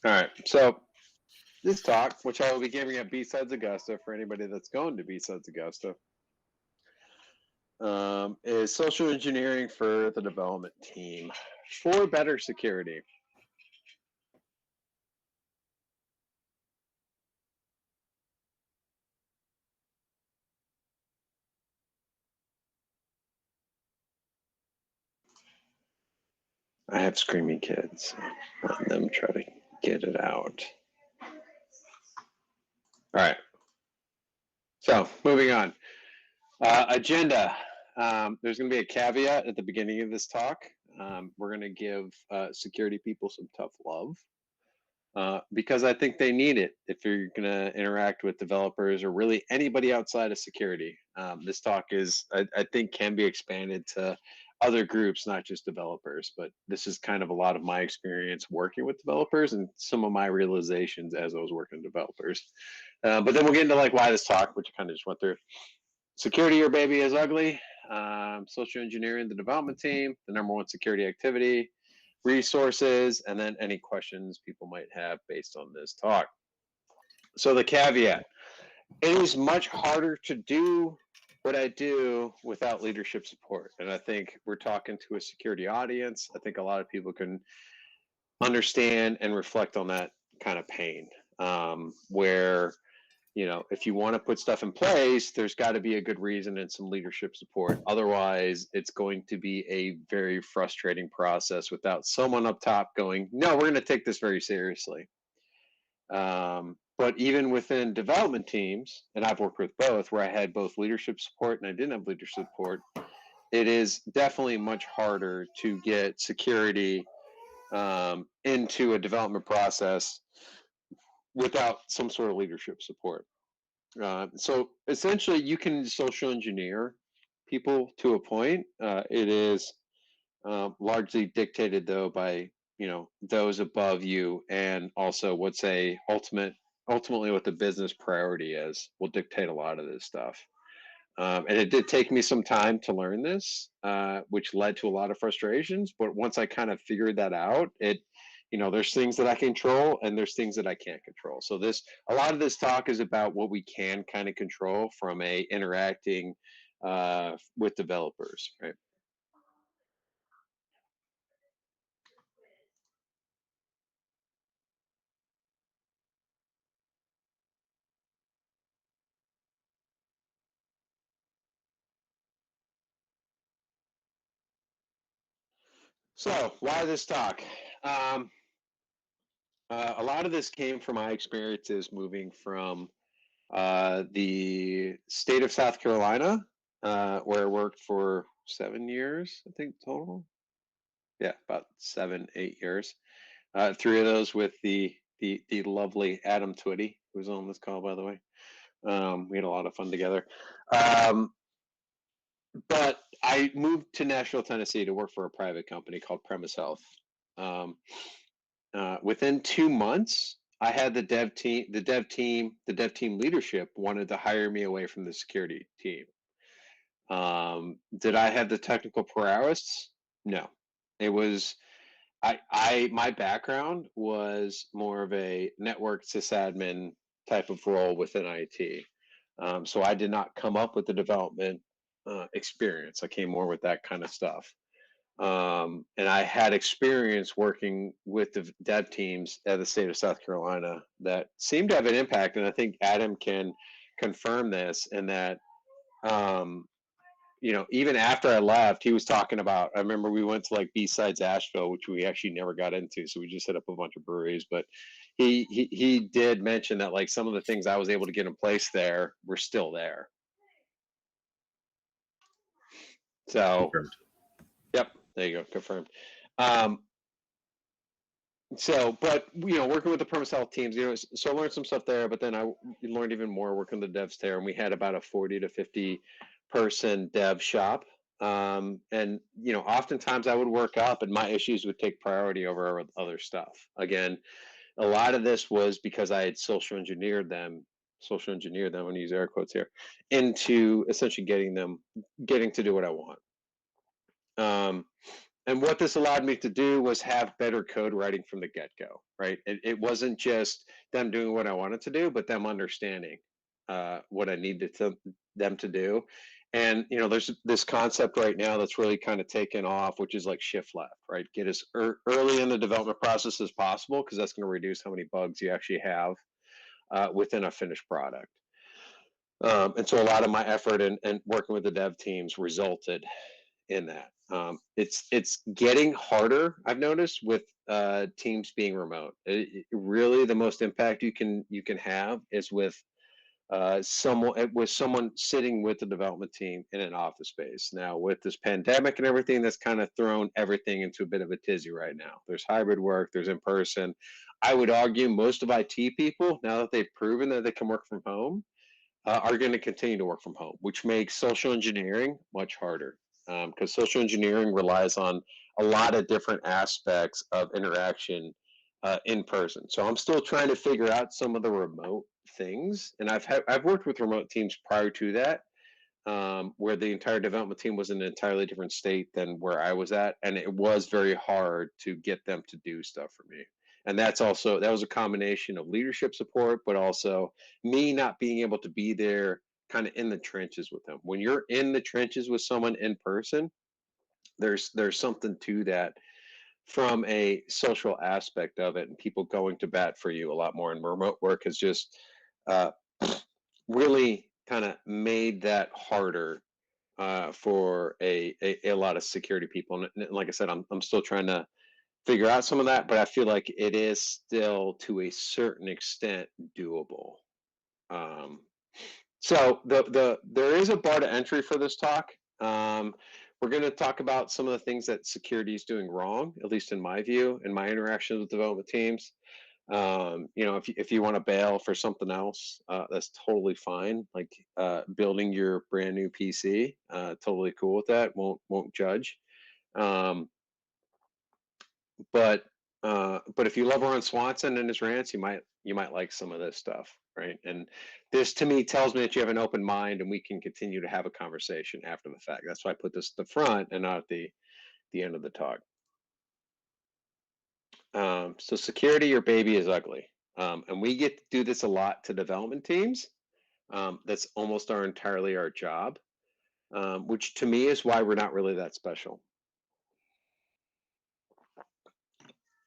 All right. So this talk, which I will be giving at B-Sides Augusta for anybody that's going to B-Sides Augusta, is social engineering for the development team for better security. I have screaming kids. Let them try to get it out. All right. So moving on. Agenda. There's going to be a caveat at the beginning of this talk. We're going to give security people some tough love because I think they need it if you're going to interact with developers or really anybody outside of security. This talk is, I think, can be expanded to other groups, not just developers, but this is kind of a lot of my experience working with developers and some of my realizations as I was working with developers. But then we'll get into like why this talk, which I kind of just went through. Security, your baby is ugly. Social engineering, the development team, the number one security activity, resources, and then any questions people might have based on this talk. So the caveat, it is much harder to do what I do without leadership support. And I think we're talking to a security audience. I think a lot of people can understand and reflect on that kind of pain, where if you want to put stuff in place, there's got to be a good reason and some leadership support. Otherwise, it's going to be a very frustrating process without someone up top going, no, we're going to take this very seriously. But even within development teams, and I've worked with both, where I had both leadership support and I didn't have leadership support, it is definitely much harder to get security into a development process without some sort of leadership support. So essentially, you can social engineer people to a point. It is largely dictated, though, by those above you, and also what's ultimately what the business priority is will dictate a lot of this stuff. And it did take me some time to learn this, which led to a lot of frustrations. But once I kind of figured that out, there's things that I control and there's things that I can't control. So a lot of this talk is about what we can kind of control from a interacting with developers, right? So why this talk? Um, a lot of this came from my experiences moving from the state of South Carolina, where I worked for 7 years, I think total. Yeah, about 7, 8 years. 3 of those with the lovely Adam Twitty, who's on this call, by the way. We had a lot of fun together. Um, but I moved to Nashville, Tennessee to work for a private company called Premise Health. Um, within 2 months, I had the dev team leadership wanted to hire me away from the security team. Did I have the technical prowess? No. It was my background was more of a network sysadmin type of role within IT. So I did not come up with the development experience. I came more with that kind of stuff. And I had experience working with the dev teams at the state of South Carolina that seemed to have an impact. And I think Adam can confirm this, and that um, even after I left, he was talking about. I remember we went to like B-Sides Asheville, which we actually never got into, so we just hit up a bunch of breweries. But he did mention that like some of the things I was able to get in place there were still there. So, Confirmed. yep, there you go, confirmed. Um, but working with the Permis Health teams, so I learned some stuff there. But then I learned even more working with the devs there, and we had about a 40 to 50 person dev shop. And oftentimes I would work up, and my issues would take priority over other stuff. Again, a lot of this was because I had social engineered them. I'm going to use air quotes here, into essentially getting to do what I want. Um, And what this allowed me to do was have better code writing from the get-go, right? It wasn't just them doing what I wanted to do, but them understanding what I needed them to do. And there's this concept right now that's really kind of taken off, which is like shift left, right? Get as early in the development process as possible, because that's going to reduce how many bugs you actually have within a finished product. And so a lot of my effort and working with the dev teams resulted in that. It's getting harder, I've noticed, with teams being remote. Really, the most impact you can have is with someone sitting with the development team in an office space. Now, with this pandemic and everything, that's kind of thrown everything into a bit of a tizzy right now. There's hybrid work, there's in person. I would argue most of IT people, now that they've proven that they can work from home, are going to continue to work from home, which makes social engineering much harder, because social engineering relies on a lot of different aspects of interaction in person. So I'm still trying to figure out some of the remote things, and I've worked with remote teams prior to that, where the entire development team was in an entirely different state than where I was at, and it was very hard to get them to do stuff for me. And that was a combination of leadership support, but also me not being able to be there kind of in the trenches with them. When you're in the trenches with someone in person, there's something to that from a social aspect of it, and people going to bat for you a lot more. And remote work has just uh, really kind of made that harder for a lot of security people. And like I said, I'm still trying to figure out some of that, but I feel like it is still to a certain extent doable. Um, so there is a bar to entry for this talk. We're going to talk about some of the things that security is doing wrong, at least in my view, in my interactions with development teams. If you want to bail for something else, that's totally fine. Like building your brand new PC, totally cool with that. Won't judge. Um, but if you love Ron Swanson and his rants, you might like some of this stuff, right? And this to me tells me that you have an open mind, and we can continue to have a conversation after the fact. That's why I put this at the front and not at the end of the talk. So security, your baby is ugly. And we get to do this a lot to development teams. That's almost entirely our job, which to me is why we're not really that special.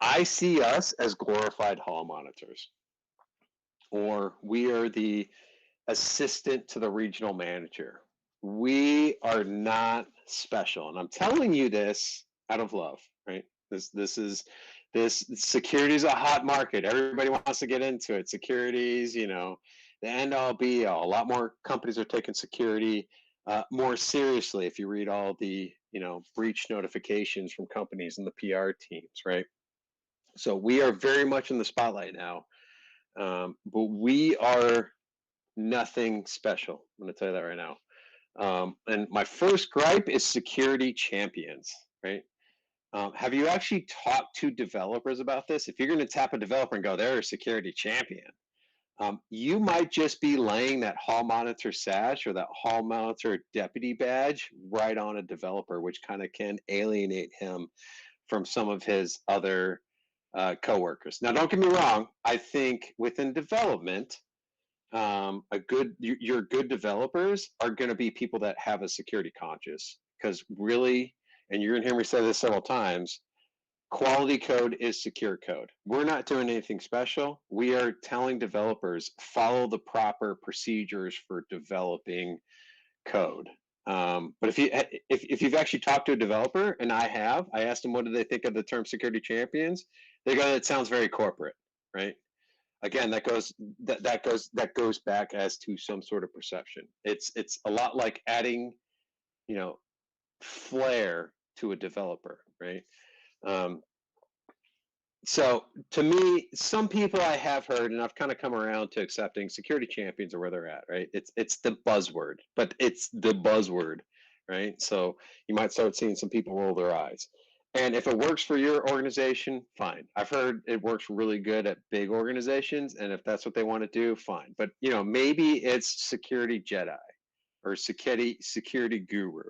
I see us as glorified hall monitors, or we are the assistant to the regional manager. We are not special. And I'm telling you this out of love, right? This security is a hot market. Everybody wants to get into it. Securities, the end all be all. A lot more companies are taking security more seriously if you read all the, breach notifications from companies and the PR teams, right? So we are very much in the spotlight now. But we are nothing special. I'm going to tell you that right now. And my first gripe is security champions, right? Have you actually talked to developers about this? If you're going to tap a developer and go, they're a security champion, you might just be laying that hall monitor sash or that hall monitor deputy badge right on a developer, which kind of can alienate him from some of his other coworkers. Now, don't get me wrong. I think within development, your good developers are going to be people that have a security conscious, because really, and you're going to hear me say this several times, quality code is secure code. We're not doing anything special. We are telling developers follow the proper procedures for developing code. But if you've actually talked to a developer, and I asked them what do they think of the term security champions. They go, it sounds very corporate, right? Again, that goes back as to some sort of perception. It's a lot like adding, you know, flair to a developer, right? Um, so to me, some people I have heard, and I've kind of come around to accepting security champions are where they're at, right? It's the buzzword, but it's the buzzword, right? So you might start seeing some people roll their eyes. And if it works for your organization, fine. I've heard it works really good at big organizations, and if that's what they want to do, fine. But maybe it's security Jedi or security guru.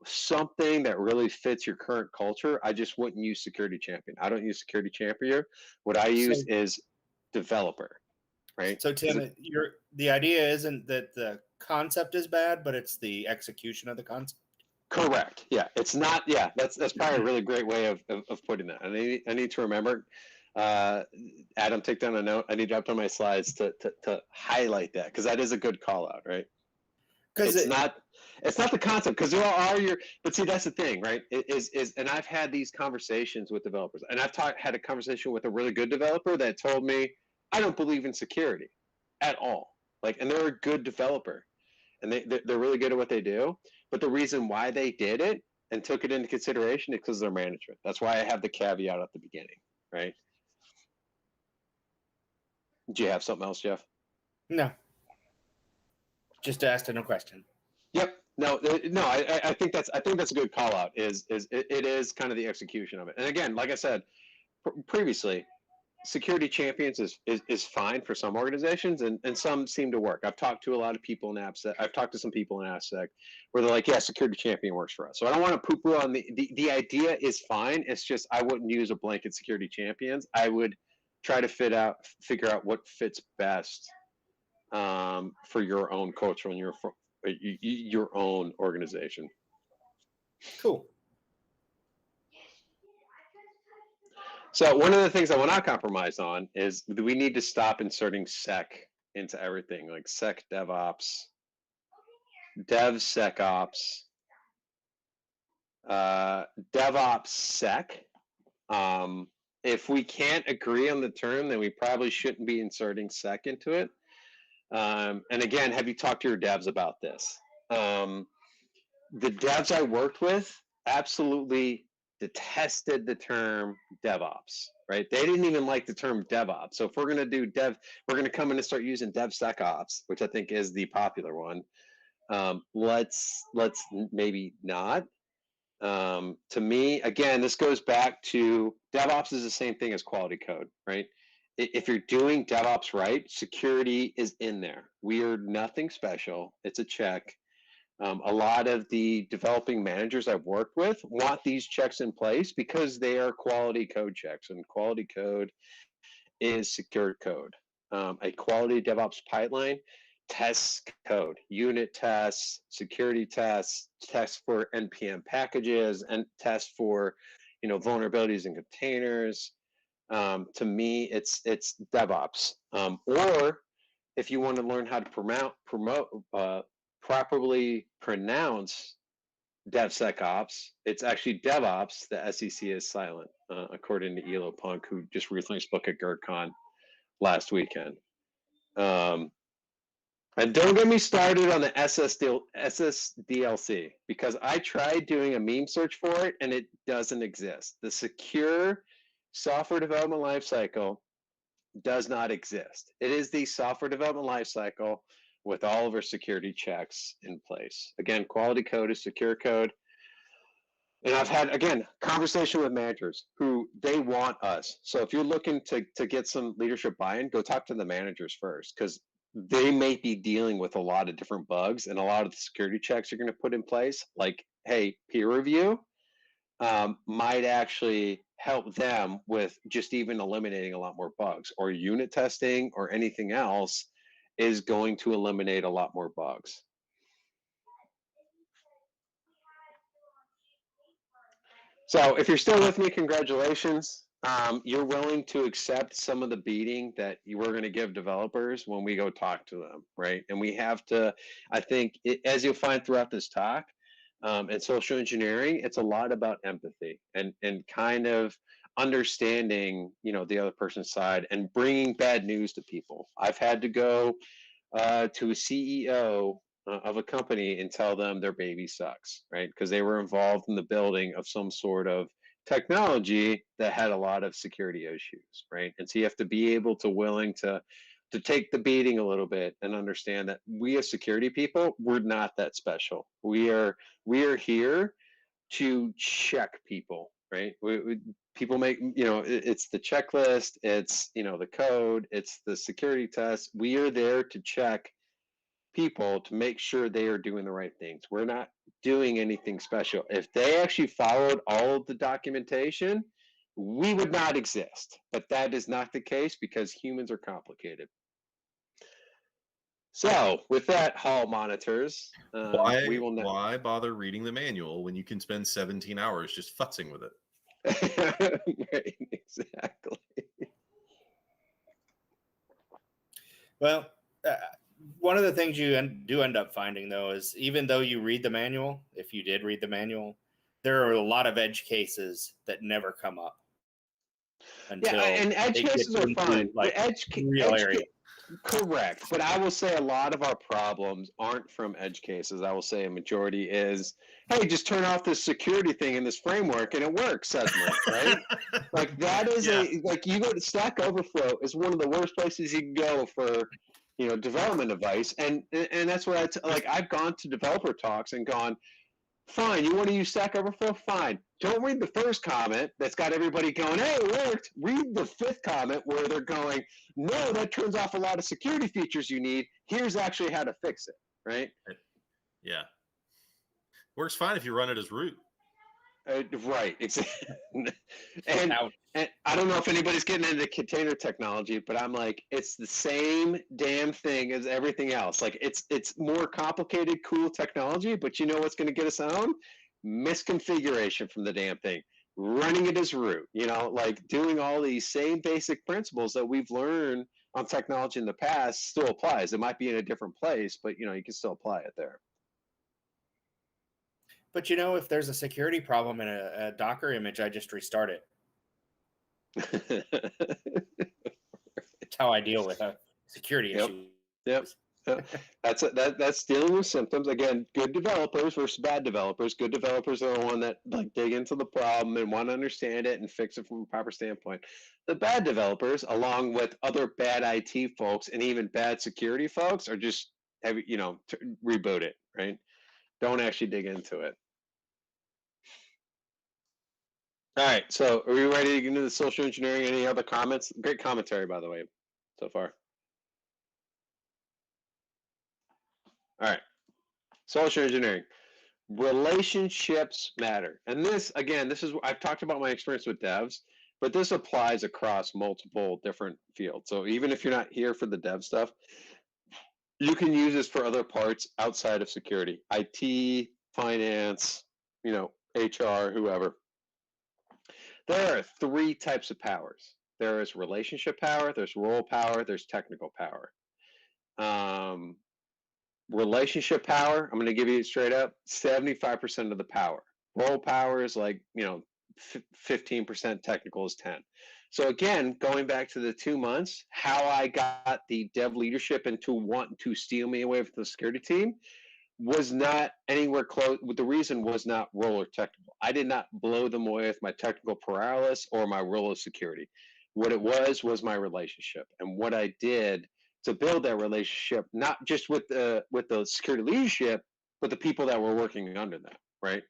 something that really fits your current culture, I just wouldn't use security champion. I don't use security champion. What I So, use is developer, right? so Because Tim, the idea isn't that the concept is bad, but it's the execution of the concept. correct, yeah, it's not. Yeah, that's probably a really great way of putting that. I need to remember. Uh, Adam, take down a note. I need to up on my slides to highlight that because that is a good call out, right? Because It's not the concept because there are your but see that's the thing, right? It is and I've had these conversations with developers and had a conversation with a really good developer that told me I don't believe in security at all. Like, and they're a good developer and they're really good at what they do, but the reason why they did it and took it into consideration is because of their management. That's why I have the caveat at the beginning, right? Do you have something else, Jeff? no, just asking a question. Yep. No, no. I think that's a good call out. It is kind of the execution of it. And again, like I said previously, security champions is fine for some organizations, and some seem to work. I've talked to a lot of people in AppSec. I've talked to some people in AppSec where they're like, yeah, security champion works for us. So I don't want to poo-poo on the idea is fine. It's just I wouldn't use a blanket security champions. I would try to figure out what fits best for your own culture and your own organization. Cool. So one of the things I will not compromise on is we need to stop inserting sec into everything, like sec DevOps, DevSecOps, uh, DevOps sec. Um, if we can't agree on the term, then we probably shouldn't be inserting sec into it. And again, have you talked to your devs about this? The devs I worked with absolutely detested the term DevOps, right? They didn't even like the term DevOps. So if we're going to do we're going to come in and start using DevSecOps, which I think is the popular one. Let's maybe not. To me, again, this goes back to DevOps is the same thing as quality code, right? If you're doing DevOps right, security is in there. We are nothing special. It's a check. A lot of the developing managers I've worked with want these checks in place because they are quality code checks, and quality code is secured code. A quality DevOps pipeline tests code, unit tests, security tests, tests for npm packages, and tests for vulnerabilities in containers. To me, it's DevOps. Or if you want to learn how to properly pronounce DevSecOps, it's actually DevOps. The SEC is silent, according to Elo Punk, who just recently spoke at GERDCon last weekend. And don't get me started on the SSDLC because I tried doing a meme search for it and it doesn't exist. The secure software development lifecycle does not exist. It is the software development lifecycle with all of our security checks in place. Again, quality code is secure code. And I've had, again, conversation with managers who they want us. So if you're looking to get some leadership buy-in, go talk to the managers first because they may be dealing with a lot of different bugs and a lot of the security checks you're going to put in place. Like, hey, peer review might actually help them with just even eliminating a lot more bugs, or unit testing or anything else is going to eliminate a lot more bugs. So if you're still with me, congratulations. You're willing to accept some of the beating that you were going to give developers when we go talk to them, right? And we have to, I think, as you'll find throughout this talk, and social engineering, it's a lot about empathy and kind of understanding, the other person's side and bringing bad news to people. I've had to go to a CEO of a company and tell them their baby sucks, right? Because they were involved in the building of some sort of technology that had a lot of security issues, right? And so you have to be able to willing to take the beating a little bit and understand that we as security people, we're not that special. We are here to check people, right? People make, it's the checklist, it's, the code, it's the security test. We are there to check people to make sure they are doing the right things. We're not doing anything special. If they actually followed all of the documentation, we would not exist. But that is not the case because humans are complicated. So, with that, hall monitors, we will now. Why bother reading the manual when you can spend 17 hours just futzing with it? Right, exactly. Well, one of the things you do end up finding, though, is even though you read the manual, if you did read the manual, there are a lot of edge cases that never come up until And edge they get cases are into fine. like real Edge area. correct, but I will say a lot of our problems aren't from edge cases. I will say a majority is, hey, just turn off this security thing in this framework and it works suddenly, right? Like that is like you go to Stack Overflow is one of the worst places you can go for, development advice, and that's what like I've gone to developer talks and gone, fine, you want to use Stack Overflow? Fine. Don't read the first comment that's got everybody going, hey, it worked. Read the fifth comment where they're going, no, that turns off a lot of security features you need. Here's actually how to fix it, right? Yeah. Works fine if you run it as root. Right. and I don't know if anybody's getting into container technology, but I'm like, it's the same damn thing as everything else. Like it's more complicated, cool technology, but you know what's going to get us on? Misconfiguration from the damn thing. Running it as root, like doing all these same basic principles that we've learned on technology in the past still applies. It might be in a different place, but you can still apply it there. But if there's a security problem in a Docker image, I just restart it. That's how I deal with a security issue. Yep. That's dealing with symptoms. Again, good developers versus bad developers. Good developers are the one that like dig into the problem and want to understand it and fix it from a proper standpoint. The bad developers, along with other bad IT folks and even bad security folks, are just reboot it, right? Don't actually dig into it. All right, so are we ready to get into the social engineering? Any other comments? Great commentary, by the way, so far. All right, social engineering. Relationships matter. And this, again, I've talked about my experience with devs, but this applies across multiple different fields. So even if you're not here for the dev stuff, you can use this for other parts outside of security, IT, finance, HR, whoever. There are three types of powers. There is relationship power, there's role power, there's technical power. Relationship power, I'm going to give you it straight up, 75% of the power. Role power is like, 15%, technical is 10. So again, going back to the 2 months, how I got the dev leadership into wanting to steal me away from the security team was not anywhere close. The reason was not role or technical. I did not blow them away with my technical paralysis or my role of security. What it was my relationship, and what I did to build that relationship, not just with the security leadership, but the people that were working under them, right?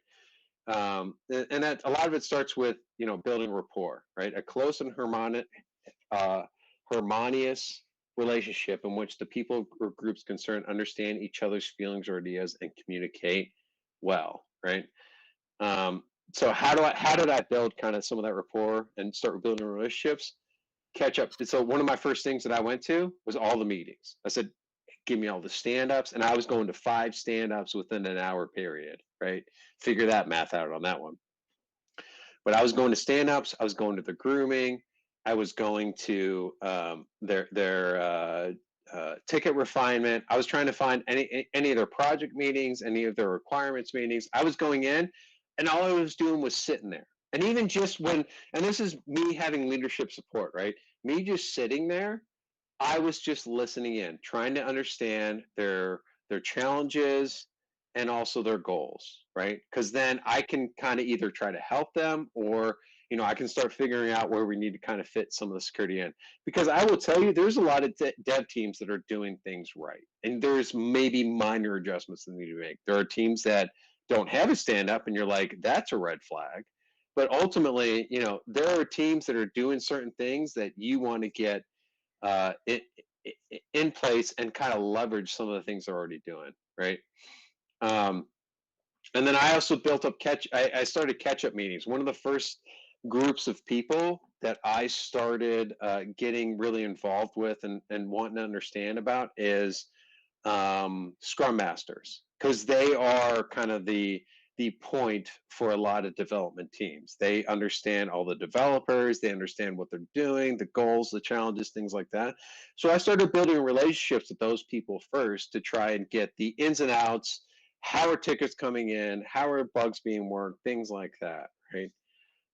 And that a lot of it starts with building rapport, right? A close and harmonious relationship in which the people or groups concerned understand each other's feelings or ideas and communicate well, right? So how did I build kind of some of that rapport and start building relationships? Catch up. So one of my first things that I went to was all the meetings. I said, give me all the stand-ups, and I was going to 5 stand-ups within an hour period, right? Figure that math out on that one. But I was going to stand-ups, I was going to the grooming, I was going to their ticket refinement. I was trying to find any of their project meetings, any of their requirements meetings. I was going in, and all I was doing was sitting there. And even just when, and this is me having leadership support, right? Me just sitting there, I was just listening in, trying to understand their challenges and also their goals, right? Because then I can kind of either try to help them, or I can start figuring out where we need to kind of fit some of the security in. Because I will tell you, there's a lot of dev teams that are doing things right, and there's maybe minor adjustments that need to make. There are teams that don't have a stand up, and you're like, that's a red flag. But ultimately, there are teams that are doing certain things that you want to get in place and kind of leverage some of the things they're already doing, right? Um, and then I also built up I started catch up meetings. One of the first groups of people that I started getting really involved with and wanting to understand about is Scrum Masters, because they are kind of the point for a lot of development teams. They understand all the developers, they understand what they're doing, the goals, the challenges, things like that. So I started building relationships with those people first to try and get the ins and outs. How are tickets coming in? How are bugs being worked? Things like that, right?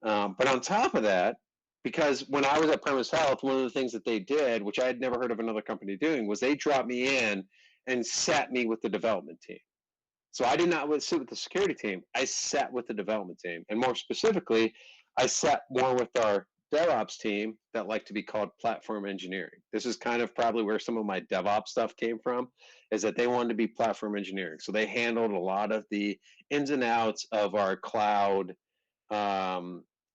But on top of that, because when I was at Premise Health, one of the things that they did, which I had never heard of another company doing, was they dropped me in and sat me with the development team. So I did not sit with the security team. I sat with the development team. And more specifically, I sat more with our DevOps team that like to be called platform engineering. This is kind of probably where some of my DevOps stuff came from, is that they wanted to be platform engineering. So they handled a lot of the ins and outs of our cloud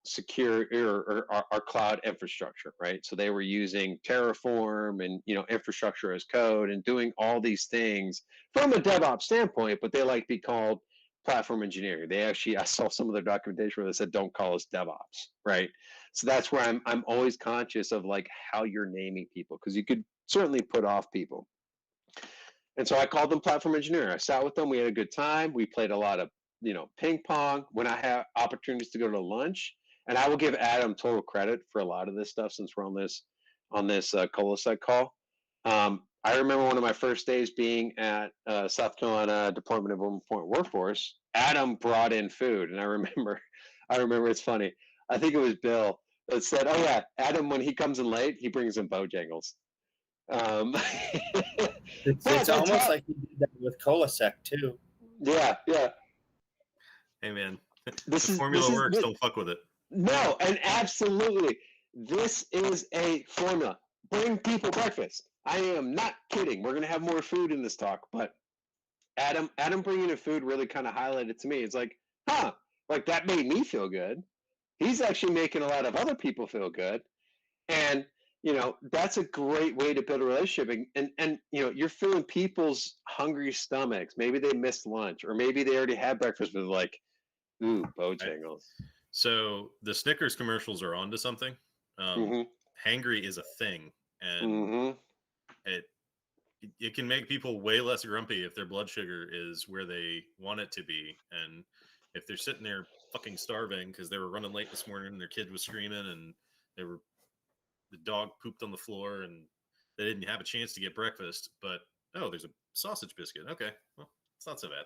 secure or our cloud infrastructure, right? So they were using Terraform and infrastructure as code and doing all these things from a DevOps standpoint, but they like to be called platform engineering. They actually, I saw some of their documentation where they said, "Don't call us DevOps," right? So that's where I'm always conscious of like how you're naming people, because you could certainly put off people. And so I called them platform engineer. I sat with them. We had a good time. We played a lot of, ping pong. When I have opportunities to go to lunch, and I will give Adam total credit for a lot of this stuff since we're on this Colasec call. I remember one of my first days being at South Carolina Department of Point Workforce. Adam brought in food, and I remember it's funny. I think it was Bill that said, "Oh yeah, Adam, when he comes in late, he brings in Bojangles." Um, It's but on almost top, like you did that with Colasec too. yeah. Hey man, This the is formula works. Don't fuck with it. no, and absolutely, this is a formula. Bring people breakfast. I am not kidding. We're gonna have more food in this talk, but Adam bringing in food really kind of highlighted to me. It's like, like that made me feel good. He's actually making a lot of other people feel good, and that's a great way to build a relationship. And you're filling people's hungry stomachs. Maybe they missed lunch, or maybe they already had breakfast, but like, ooh, Right. Bojangles. So the Snickers commercials are onto something. Mm-hmm. Hangry is a thing, and Mm-hmm. it can make people way less grumpy if their blood sugar is where they want it to be, and if they're sitting there fucking starving because they were running late this morning and their kid was screaming and the dog pooped on the floor and they didn't have a chance to get breakfast, but there's a sausage biscuit. Okay, well, it's not so bad.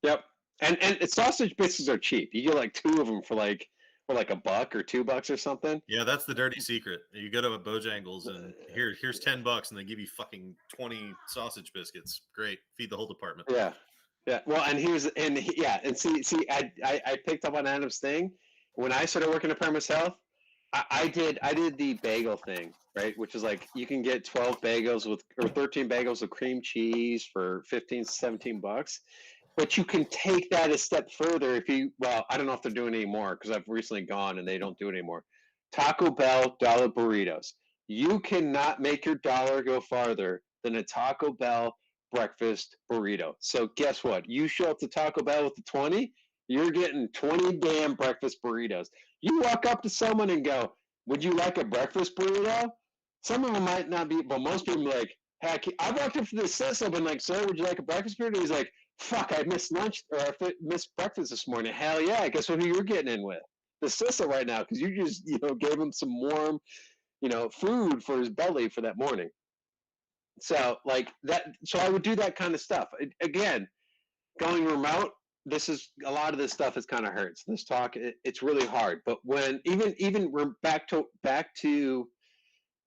Yep. And sausage biscuits are cheap. You get like two of them for like $1 or $2 or something. Yeah, that's the dirty secret. You go to a Bojangles and here's $10 and they give you fucking 20 sausage biscuits. Great, feed the whole department. Yeah. Yeah. Well, and see, I picked up on Adam's thing when I started working at Premise Health. I did the bagel thing, right? Which is like you can get 12 bagels or 13 bagels with cream cheese for 15, $17. But you can take that a step further well, I don't know if they're doing it anymore because I've recently gone and they don't do it anymore. Taco Bell dollar burritos. You cannot make your dollar go farther than a Taco Bell breakfast burrito. So guess what? You show up to Taco Bell with the 20, you're getting 20 damn breakfast burritos. You walk up to someone and go, "Would you like a breakfast burrito?" Some of them might not be, but most people are like, "Heck, I walked up to the system and like, sir, would you like a breakfast burrito?" He's like, "Fuck, I missed lunch or I missed breakfast this morning." Hell yeah! Guess what? Who you're getting in with? The Sissa right now because you just gave him some warm food for his belly for that morning. So like that. So I would do that kind of stuff. Again, going remote. This is a lot of this stuff is kind of hurts. This talk it's really hard. But when even we're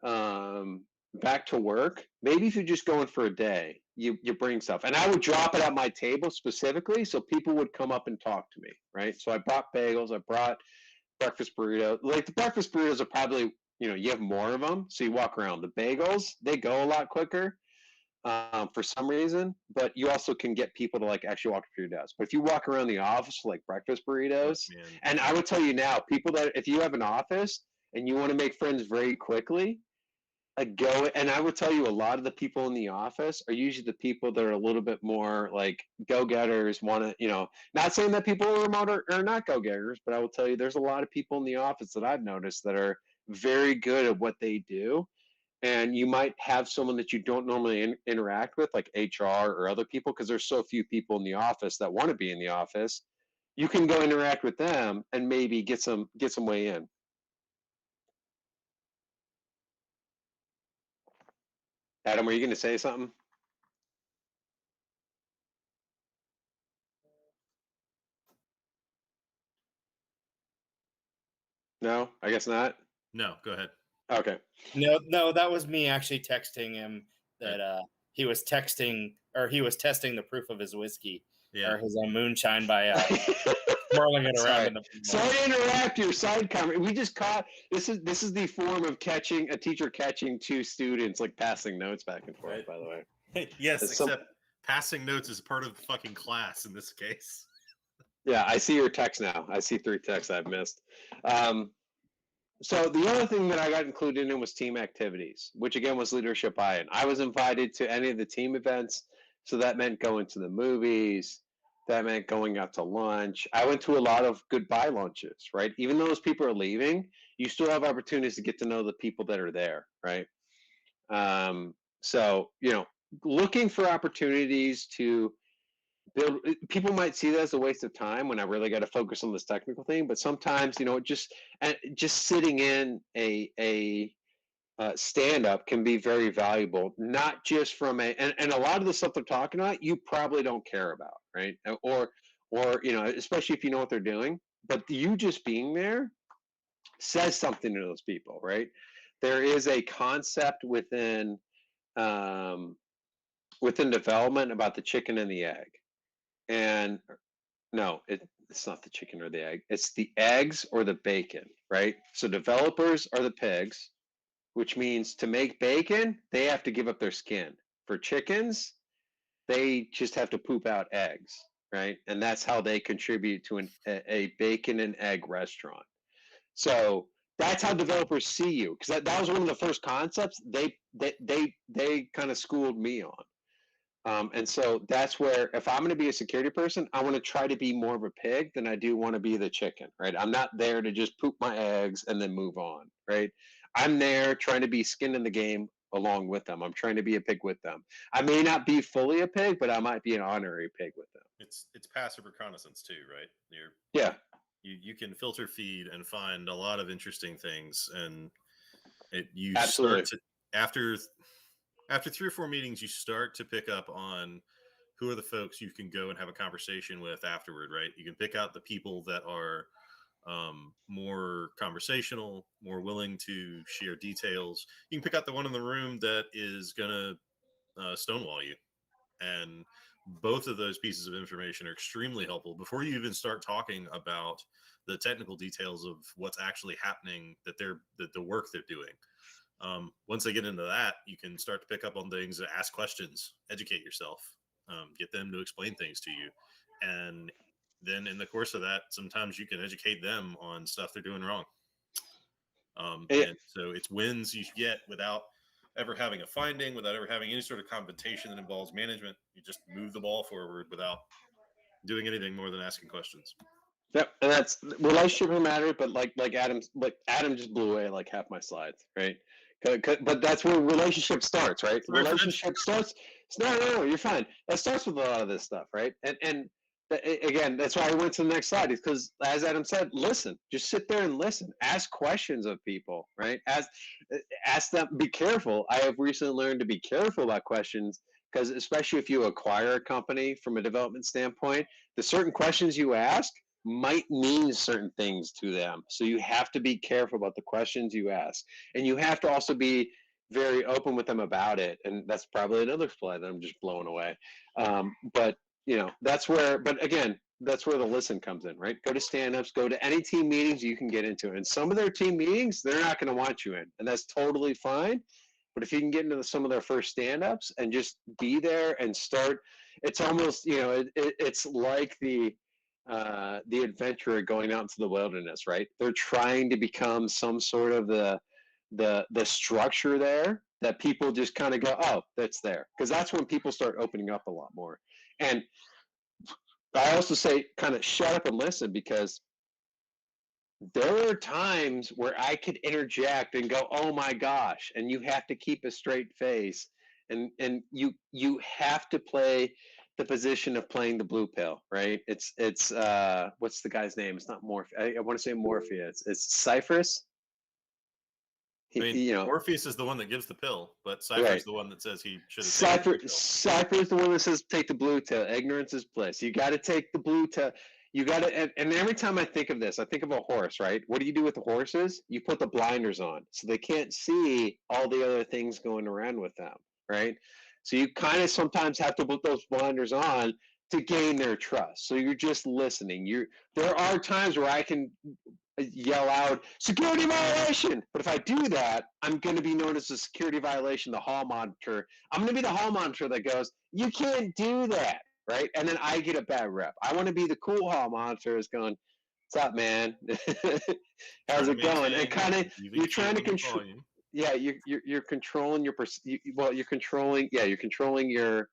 um, back to work, maybe if you're just going for a day, you bring stuff. And I would drop it at my table specifically so people would come up and talk to me, right? So I brought bagels, I brought breakfast burritos. Like the breakfast burritos are probably, you have more of them, so you walk around. The bagels, they go a lot quicker for some reason, but you also can get people to like actually walk to your desk. But if you walk around the office like breakfast burritos, Man. and I would tell you now, people that if you have an office and you want to make friends very quickly, and I would tell you a lot of the people in the office are usually the people that are a little bit more like go-getters, want to, not saying that people are remote are not go-getters, but I will tell you there's a lot of people in the office that I've noticed that are very good at what they do. And you might have someone that you don't normally interact with, like HR or other people, because there's so few people in the office that want to be in the office. You can go interact with them and maybe get some way in. Adam, were you going to say something? No, I guess not. No, go ahead. Okay. No, that was me actually texting him that he was testing the proof of his whiskey or his own moonshine by swirling it around in the Sorry to interrupt your side comment. We just caught this is the form of catching a teacher catching two students like passing notes back and forth, Right. by the way. Yes, It's except passing notes is part of the fucking class in this case. Yeah, I see your text now. I see 3 texts I've missed. So the other thing that I got included in was team activities, which again was leadership buy-in. I was invited to any of the team events, so that meant going to the movies. That meant going out to lunch. I went to a lot of goodbye lunches, right? Even though those people are leaving, you still have opportunities to get to know the people that are there, right? So, looking for opportunities to build, people might see that as a waste of time when I really got to focus on this technical thing, but sometimes, just sitting in a stand up can be very valuable, not just from and a lot of the stuff they're talking about, you probably don't care about, right? Or, especially if you know what they're doing, but you just being there says something to those people, right? There is a concept um, within development about the chicken and the egg. And no, it's not the chicken or the egg. It's the eggs or the bacon, right? So developers are the pigs, which means to make bacon, they have to give up their skin. For chickens, they just have to poop out eggs, right? And that's how they contribute to a bacon and egg restaurant. So that's how developers see you, because that was one of the first concepts they kind of schooled me on. And so that's where, if I'm going to be a security person, I want to try to be more of a pig than I do want to be the chicken, right? I'm not there to just poop my eggs and then move on, right? I'm there trying to be skin in the game along with them. I'm trying to be a pig with them. I may not be fully a pig, but I might be an honorary pig with them. It's passive reconnaissance too, right? Yeah. You can filter feed and find a lot of interesting things, and Absolutely. start to after 3 or 4 meetings, you start to pick up on who are the folks you can go and have a conversation with afterward, right? You can pick out the people that are more conversational, more willing to share details. You can pick out the one in the room that is gonna stonewall you, and both of those pieces of information are extremely helpful before you even start talking about the technical details of what's actually happening, that the work they're doing. Once they get into that, you can start to pick up on things, ask questions, educate yourself, get them to explain things to you. And then in the course of that, sometimes you can educate them on stuff they're doing wrong. And so it's wins you get without ever having a finding, without ever having any sort of confrontation that involves management. You just move the ball forward without doing anything more than asking questions. Yep, and that's relationship matter, but like Adam just blew away like half my slides, right? But that's where relationship starts, right? Relationship starts. No, you're fine. That starts with a lot of this stuff, right? And again, that's why I went to the next slide, is because, as Adam said, listen. Just sit there and listen. Ask questions of people, right? Ask them. Be careful. I have recently learned to be careful about questions, because especially if you acquire a company from a development standpoint, the certain questions you ask might mean certain things to them. So you have to be careful about the questions you ask. And you have to also be very open with them about it. And that's probably another slide that I'm just blowing away. But again, that's where the listen comes in, right? Go to stand-ups, go to any team meetings you can get into. And some of their team meetings, they're not going to want you in. And that's totally fine. But if you can get into some of their first stand-ups and just be there and start, it's almost, it's like the adventurer going out into the wilderness, right? They're trying to become some sort of the the structure there that people just kind of go, oh, that's there, because that's when people start opening up a lot more. And I also say kind of shut up and listen, because there are times where I could interject and go, "Oh my gosh," and you have to keep a straight face, and you have to play the position of playing the blue pill, right? It's what's the guy's name? It's not I want to say Morpheus. It's Cyphers. I mean, You know, Morpheus is the one that gives the pill, but Cypher's right? the one that says he should have taken the blue pill. Cypher is the one that says take the blue tail. Ignorance is bliss. You got to take the blue tail. You got to, and every time I think of this, I think of a horse, right? What do you do with the horses? You put the blinders on so they can't see all the other things going around with them, right? So you kind of sometimes have to put those blinders on to gain their trust. So you're just listening. There are times where I can yell out security violation, but if I do that, I'm going to be known as a security violation, the hall monitor. I'm going to be the hall monitor that goes, you can't do that, right? And then I get a bad rep. I want to be the cool hall monitor is going, what's up, man? How's it going? And kind of you're trying to control. Yeah, you're controlling your you're controlling. Yeah, you're controlling your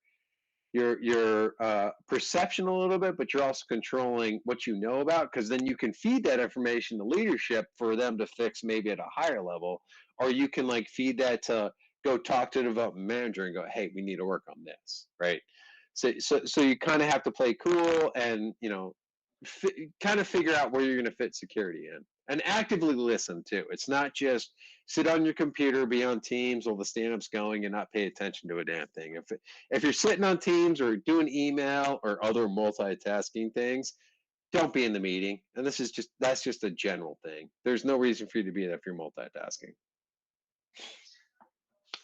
perception a little bit, but you're also controlling what you know about, because then you can feed that information to leadership for them to fix maybe at a higher level, or you can like feed that to go talk to the development manager and go, hey, we need to work on this, right? So you kind of have to play cool and kind of figure out where you're going to fit security in, and actively listen too. It's not just sit on your computer, be on Teams while the stand-up's going, and not pay attention to a damn thing. If you're sitting on Teams or doing email or other multitasking things, don't be in the meeting. And that's just a general thing. There's no reason for you to be there if you're multitasking.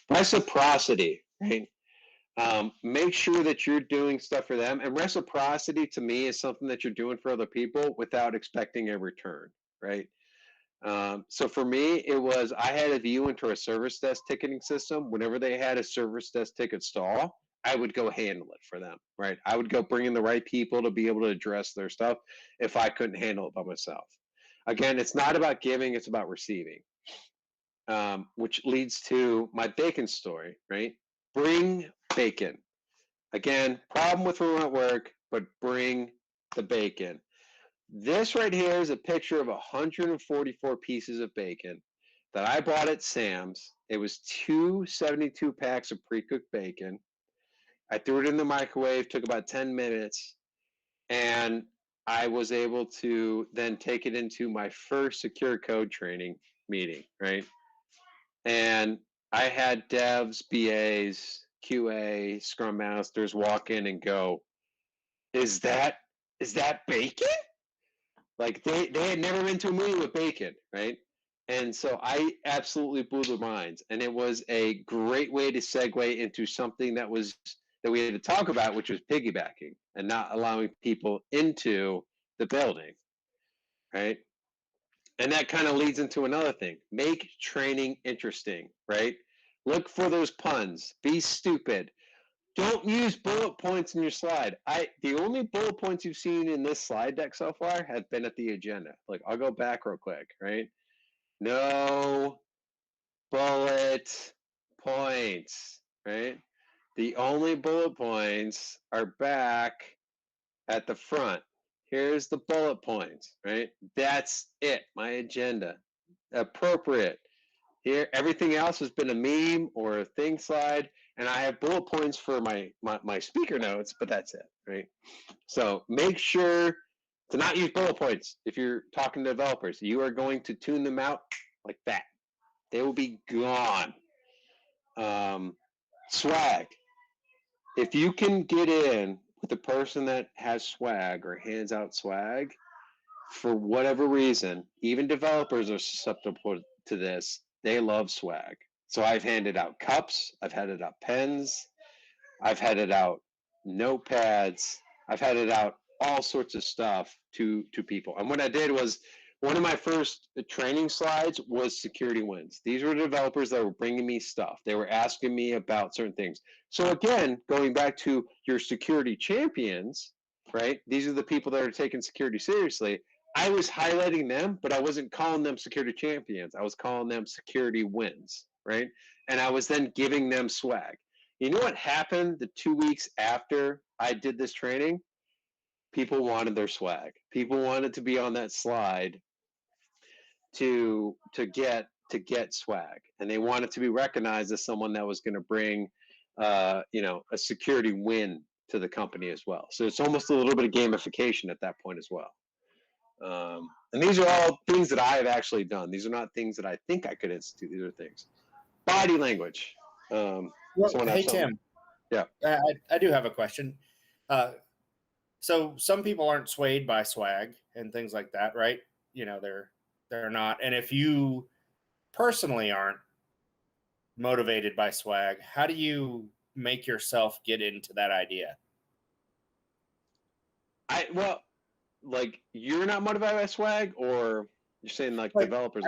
Reciprocity, right? Make sure that you're doing stuff for them. And reciprocity to me is something that you're doing for other people without expecting a return, right? So for me, it was I had a view into a service desk ticketing system. Whenever they had a service desk ticket stall, I would go handle it for them, right? I would go bring in the right people to be able to address their stuff if I couldn't handle it by myself. Again, it's not about giving, it's about receiving, which leads to my bacon story, right? Bring bacon. Again, problem with remote work, but bring the bacon. This right here is a picture of 144 pieces of bacon that I bought at Sam's. It was 272 packs of pre-cooked bacon. I threw it in the microwave, took about 10 minutes, and I was able to then take it into my first secure code training meeting, right? And I had devs, BAs, QA, Scrum Masters walk in and go, is that bacon? Like they had never been to a movie with bacon, right? And so I absolutely blew their minds. And it was a great way to segue into something that we had to talk about, which was piggybacking and not allowing people into the building, right? And that kind of leads into another thing. Make training interesting, right? Look for those puns. Be stupid. Don't use bullet points in your slide. The only bullet points you've seen in this slide deck so far have been at the agenda. Like, I'll go back real quick, right? No bullet points, right? The only bullet points are back at the front. Here's the bullet points, right? That's it, my agenda. Appropriate. Here, everything else has been a meme or a thing slide, and I have bullet points for my speaker notes, but that's it, right? So make sure to not use bullet points if you're talking to developers. You are going to tune them out like that. They will be gone. Swag. If you can get in with a person that has swag or hands out swag, for whatever reason, even developers are susceptible to this. They love swag. So I've handed out cups, I've handed out pens, I've handed out notepads, I've handed out all sorts of stuff to people. And what I did was one of my first training slides was security wins. These were developers that were bringing me stuff. They were asking me about certain things. So again, going back to your security champions, right? These are the people that are taking security seriously. I was highlighting them, but I wasn't calling them security champions. I was calling them security wins, right? And I was then giving them swag. You know what happened the 2 weeks after I did this training? People wanted their swag. People wanted to be on that slide to get swag, and they wanted to be recognized as someone that was going to bring, a security win to the company as well. So it's almost a little bit of gamification at that point as well. And these are all things that I have actually done. These are not things that I think I could institute. These are things. Body language. Well, hey Tim. Yeah. I do have a question. So some people aren't swayed by swag and things like that, right? They're not. And if you personally aren't motivated by swag, how do you make yourself get into that idea? Like you're not motivated by swag, or you're saying like developers?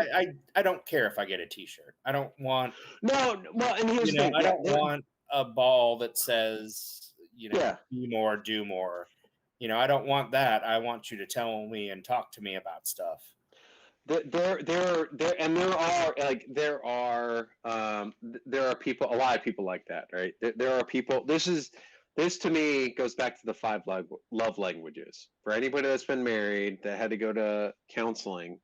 I don't care if I get a T-shirt. I don't want. No, well, and here's the thing. I don't want a ball that says, Yeah. be more, do more. I don't want that. I want you to tell me and talk to me about stuff. There are people, a lot of people like that, right? There are people. This to me goes back to the 5 love languages. For anybody that's been married that had to go to counseling,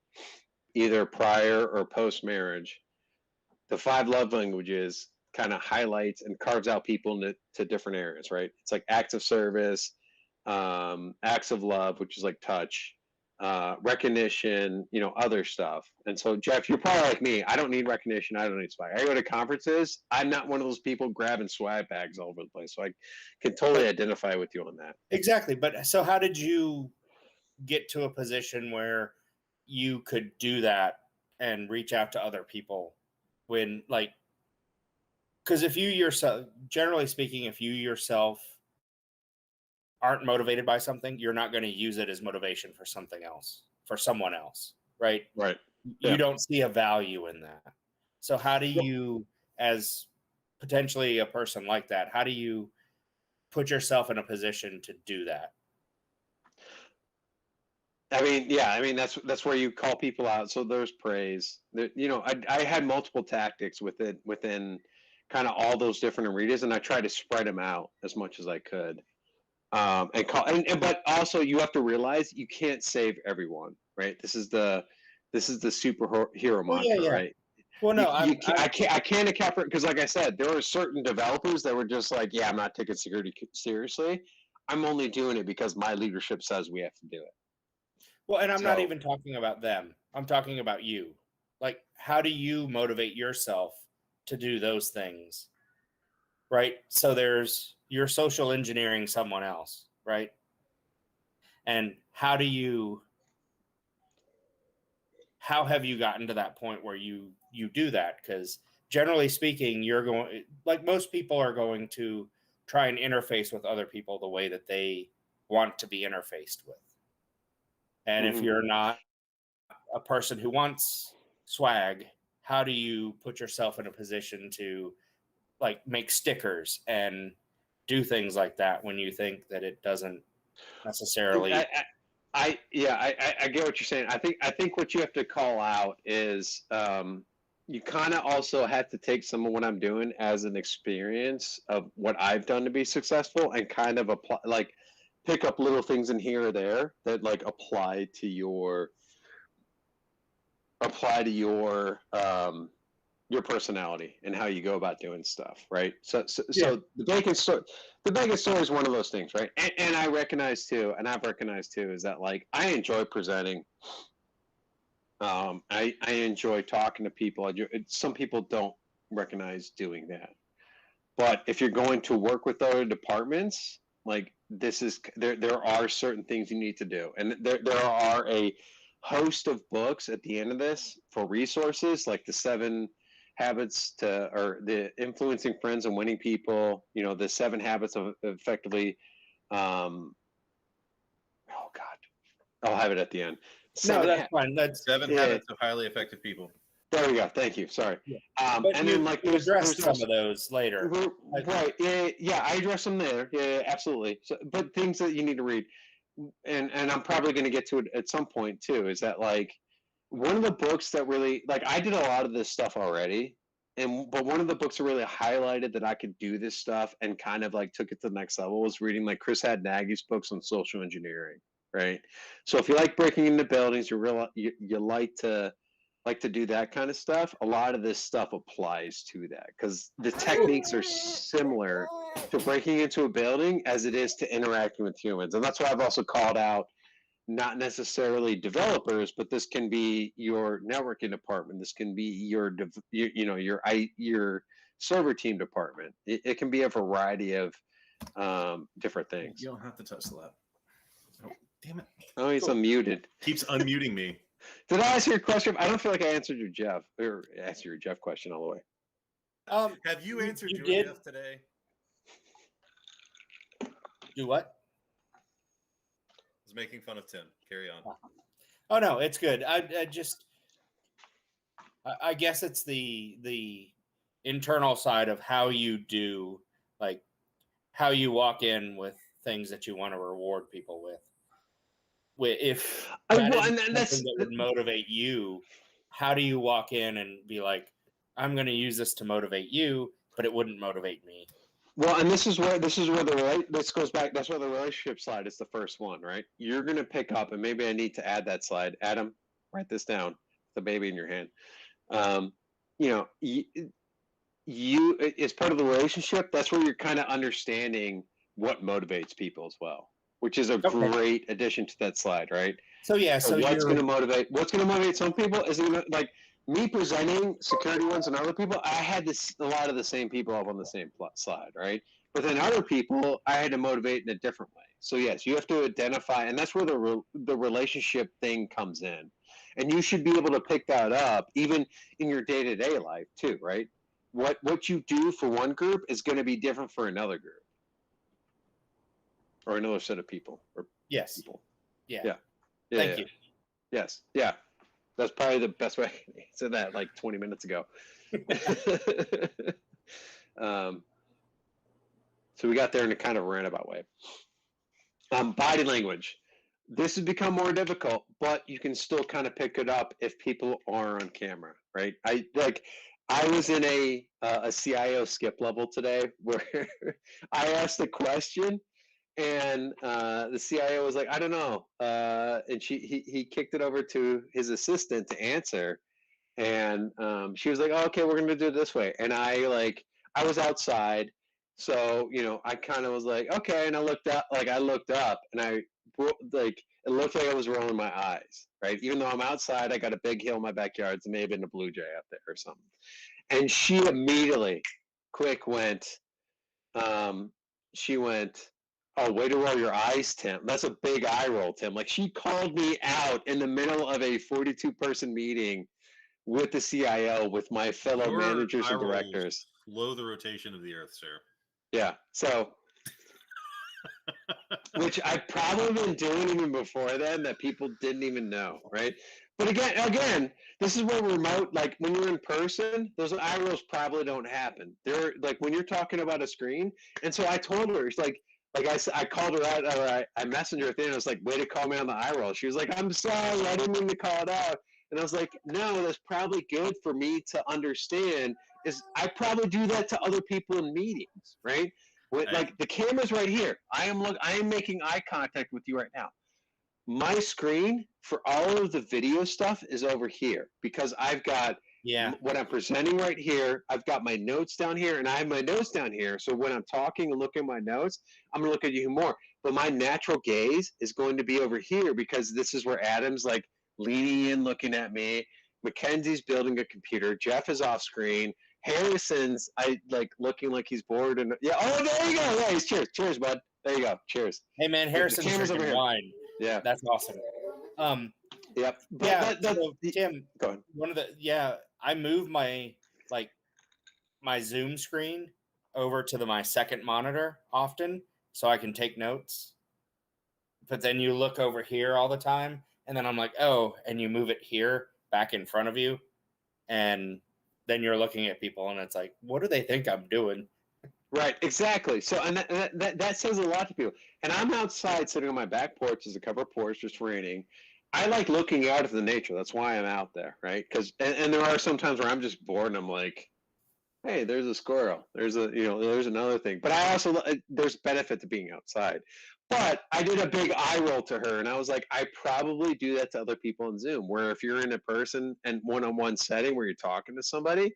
either prior or post marriage, the 5 love languages kind of highlights and carves out people into different areas, right? It's like acts of service, acts of love, which is like touch, recognition, other stuff. And so, Jeff, you're probably like me. I don't need recognition. I don't need swag. I go to conferences. I'm not one of those people grabbing swag bags all over the place. So I can totally identify with you on that. Exactly. But so how did you get to a position where you could do that and reach out to other people when, like, because if you yourself, generally speaking, if you yourself aren't motivated by something, you're not going to use it as motivation for something else, for someone else, right? Right. You don't see a value in that. So how do you, as potentially a person like that, how do you put yourself in a position to do that? I mean, that's where you call people out. So there's praise. I had multiple tactics within kind of all those different arenas, and I tried to spread them out as much as I could. But also you have to realize you can't save everyone, right? This is the superhero mantra, right? Well, no, I can't account for it because, like I said, there are certain developers that were just like, yeah, I'm not taking security seriously. I'm only doing it because my leadership says we have to do it. Well, and I'm not even talking about them. I'm talking about you. Like, how do you motivate yourself to do those things? Right? So you're social engineering someone else, right? And how have you gotten to that point where you do that? Because generally speaking, you're going, like most people are going to try and interface with other people the way that they want to be interfaced with. And if you're not a person who wants swag, how do you put yourself in a position to like make stickers and do things like that when you think that it doesn't necessarily? I get what you're saying. I think what you have to call out is you kind of also have to take some of what I'm doing as an experience of what I've done to be successful and kind of apply, like pick up little things in here or there that like apply to your personality and how you go about doing stuff, right? So the bacon story is one of those things, right? And I recognize too, and I've recognized too, is that like I enjoy presenting. I enjoy talking to people. Some people don't recognize doing that, but if you're going to work with other departments, like there are certain things you need to do, and there are a host of books at the end of this for resources, like the 7 habits or the influencing friends and winning people, the 7 habits of effectively, oh God, I'll have it at the end. That's fine. That's 7 habits of highly effective people. There we go. Thank you. Sorry. Yeah. And then like there's some of those later. Right. Yeah, I address them there. Yeah, absolutely. So, but things that you need to read. and I'm probably going to get to it at some point too, is that like one of the books that really, like, I did a lot of this stuff already, but one of the books that really highlighted that I could do this stuff and kind of like took it to the next level was reading like Chris Hadnagy's books on social engineering, right? So if you like breaking into buildings, you like to do that kind of stuff, a lot of this stuff applies to that because the techniques are similar to breaking into a building as it is to interacting with humans. And that's why I've also called out not necessarily developers, but this can be your networking department. This can be your server team department. It can be a variety of different things. You don't have to touch the lap. Oh, damn it. Oh, he's unmuted. Keeps unmuting me. Did I answer your question? I don't feel like I answered your Jeff question all the way. Have you answered you your did? Jeff today? Do what? I was making fun of Tim. Carry on. Oh no, it's good. I guess it's the internal side of how you do, like how you walk in with things that you want to reward people with. If that is something that would motivate you, how do you walk in and be like, I'm going to use this to motivate you, but it wouldn't motivate me? Well, and this is where this goes back. That's where the relationship slide is the first one, right? You're going to pick up, and maybe I need to add that slide. Adam, write this down. The baby in your hand. You as part of the relationship. That's where you're kind of understanding what motivates people as well, which is a great addition to that slide, right? So yeah, so what's going to motivate some people is like me presenting security ones and other people. I had a lot of the same people up on the same slide, right? But then other people, I had to motivate in a different way. So yes, you have to identify, and that's where the relationship thing comes in, and you should be able to pick that up even in your day-to-day life too, right? What you do for one group is going to be different for another group or another set of people or people. Yeah. Thank you. Yes. Yeah. That's probably the best way I can answer that, like 20 minutes ago. So we got there in a kind of roundabout way. Body language. This has become more difficult, but you can still kind of pick it up if people are on camera, right? I was in a CIO skip level today where I asked a question and the CIO was like, I don't know. And he kicked it over to his assistant to answer. And she was like, oh, okay, we're going to do it this way. And I was outside. So, I kind of was like, okay. And I looked up and it looked like I was rolling my eyes, right? Even though I'm outside, I got a big hill in my backyard. So maybe been a blue jay up there or something. And she immediately she went, oh, way to roll your eyes, Tim. That's a big eye roll, Tim. Like she called me out in the middle of a 42-person meeting with the CIO, with my fellow managers and directors. Below the rotation of the earth, sir. Yeah. So, which I probably been doing even before then that people didn't even know, right? But again, this is where remote, like when you're in person, those eye rolls probably don't happen. They're like when you're talking about a screen. And so I told her, it's like I called her out, or I messaged her at the end. I was like, way to call me on the eye roll. She was like, I'm sorry, I didn't mean to call it out. And I was like, no, that's probably good for me to understand. Is I probably do that to other people in meetings, right? Like the camera's right here. I am making eye contact with you right now. My screen for all of the video stuff is over here because I've got what I'm presenting right here. I've got my notes down here, and I have my notes down here. So when I'm talking and looking at my notes, I'm gonna look at you more. But my natural gaze is going to be over here because this is where Adam's like leaning in, looking at me. Mackenzie's building a computer. Jeff is off screen. Harrison's looking like he's bored and oh, there you go. Yeah, he's cheers, bud. There you go. Cheers. Hey man, Harrison's drinking wine. Yeah, that's awesome. Yep. So, Tim, go ahead. I moved my Zoom screen over to my second monitor often so I can take notes. But then you look over here all the time, and then I'm like, oh, and you move it here back in front of you, and then you're looking at people, and it's like, what do they think I'm doing? Right, exactly. So, and that says a lot to people. And I'm outside sitting on my back porch. There's a covered porch, just raining. I like looking out at the nature. That's why I'm out there, right? Because and there are some times where I'm just bored and I'm like, hey, there's a squirrel. There's another thing. But I also there's benefit to being outside. But I did a big eye roll to her, and I was like, I probably do that to other people in Zoom. Where if you're in a person and one-on-one setting where you're talking to somebody,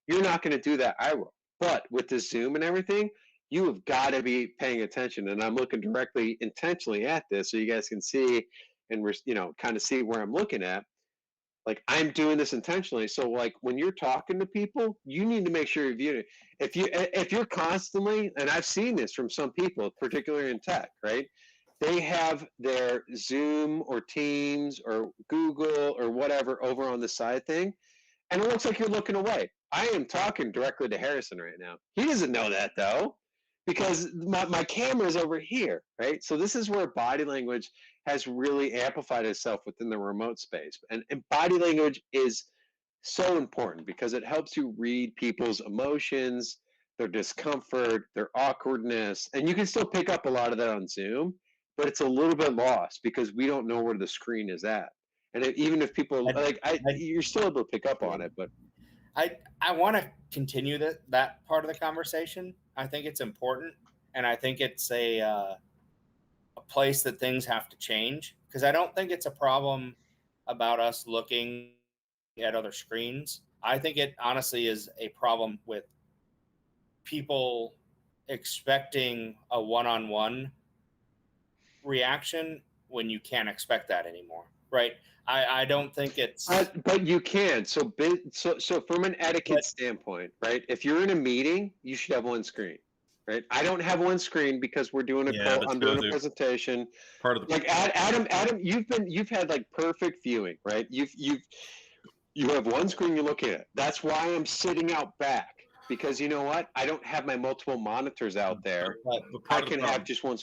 you're not going to do that eye roll. But with the Zoom and everything, you have got to be paying attention. And I'm looking directly, intentionally at this, so you guys can see and kind of see where I'm looking at, like I'm doing this intentionally. So like when you're talking to people, you need to make sure you're viewing it. If you're constantly, and I've seen this from some people, particularly in tech, right? They have their Zoom or Teams or Google or whatever over on the side thing, and it looks like you're looking away. I am talking directly to Harrison right now. He doesn't know that though, because my camera is over here, right? So this is where body language has really amplified itself within the remote space. And body language is so important because it helps you read people's emotions, their discomfort, their awkwardness. And you can still pick up a lot of that on Zoom, but it's a little bit lost because we don't know where the screen is at. And even if people I, I, you're still able to pick up on it, but I want to continue that part of the conversation. I think it's important, and I think it's a place that things have to change, because I don't think it's a problem about us looking at other screens. I think it honestly is a problem with people expecting a one-on-one reaction when you can't expect that anymore, right? I don't think it's but you can. So from an etiquette but, standpoint, right? If you're in a meeting, you should have one screen, right? I don't have one screen because we're doing a Yeah, call. but I'm so doing a the presentation. part of the Like Adam, you've had like perfect viewing, right? You have one screen you're looking at. That's why I'm sitting out back, because you know what? I don't have my multiple monitors out there. but but I part of the can have problem. just one.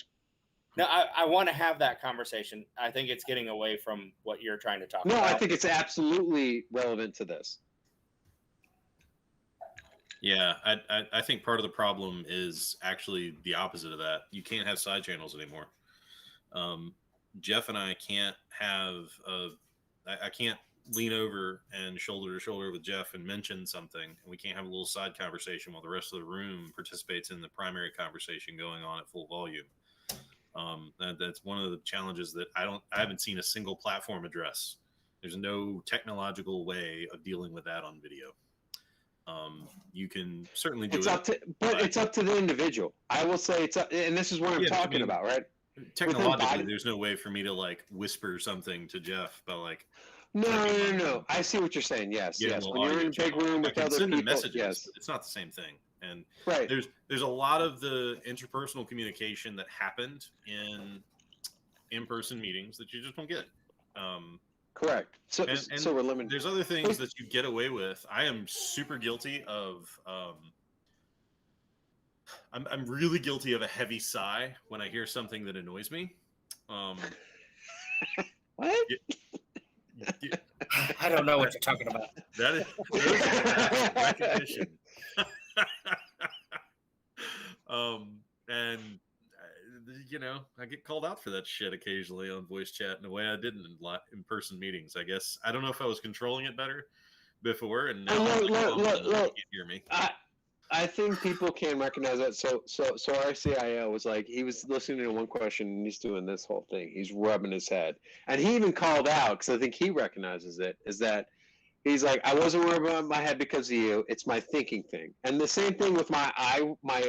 no, I want to have that conversation. I think it's getting away from what you're trying to talk No, about. I think it's absolutely relevant to this. Yeah, I think part of the problem is actually the opposite of that. You can't have side channels anymore. Jeff and I can't have I can't lean over and shoulder to shoulder with Jeff and mention something, and we can't have a little side conversation while the rest of the room participates in the primary conversation going on at full volume. That's one of the challenges that I haven't seen a single platform address. There's no technological way of dealing with that on video. You can certainly do It's up to the individual. I will say it's up, and this is what I'm talking about, right? Technologically, there's no way for me to like whisper something to Jeff about like. No. I see what you're saying. Yes. When you're in a big room with other people, messages, yes, but it's not the same thing. And right. There's a lot of the interpersonal communication that happened in in-person meetings that you just don't get. Correct. So we're limited. There's other things that you get away with. I am super guilty of. I'm really guilty of a heavy sigh when I hear something that annoys me. What? I don't know what you're talking about. That is recognition. And I get called out for that shit occasionally on voice chat in a way I didn't in person meetings. I guess I don't know if I was controlling it better before, and now look, you can't hear me. I think people can recognize that. So our CIO was like, he was listening to one question and he's doing this whole thing. He's rubbing his head, and he even called out, because I think he recognizes it. Is that he's like, I wasn't rubbing my head because of you. It's my thinking thing. And the same thing with my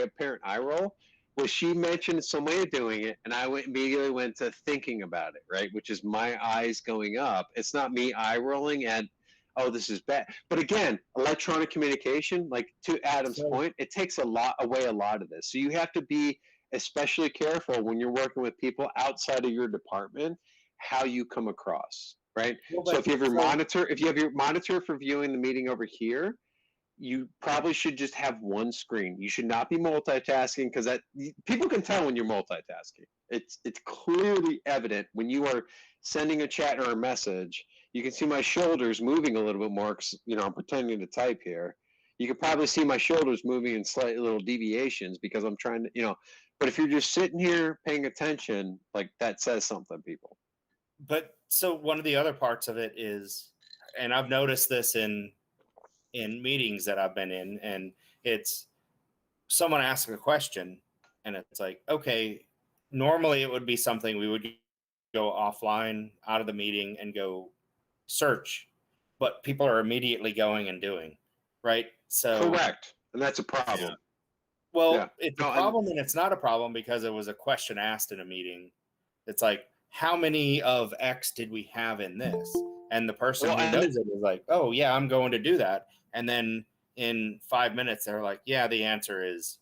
apparent eye roll, was she mentioned some way of doing it, and I immediately went to thinking about it, right? Which is my eyes going up. It's not me eye rolling at, oh, this is bad. But again, electronic communication, like to Adam's point, it takes a lot of this. So you have to be especially careful when you're working with people outside of your department, how you come across, right? So if you have your monitor for viewing the meeting over here, you probably should just have one screen. You should not be multitasking, because that people can tell when you're multitasking. It's clearly evident when you are sending a chat or a message. You can see my shoulders moving a little bit more, because I'm pretending to type here. You could probably see my shoulders moving in slight little deviations because I'm trying to, but if you're just sitting here paying attention, like that says something, people. But so one of the other parts of it is, and I've noticed this in meetings that I've been in, and it's someone asks a question, and it's like, okay, normally it would be something we would go offline out of the meeting and go search, but people are immediately going and doing, right? So Correct. And that's a problem. well, Yeah. it's a No, problem and it's not a problem because it was a question asked in a meeting. It's like, how many of X did we have in this? And the person who knows it is like, oh, yeah, I'm going to do that. And then in 5 minutes, they're like, yeah, the answer is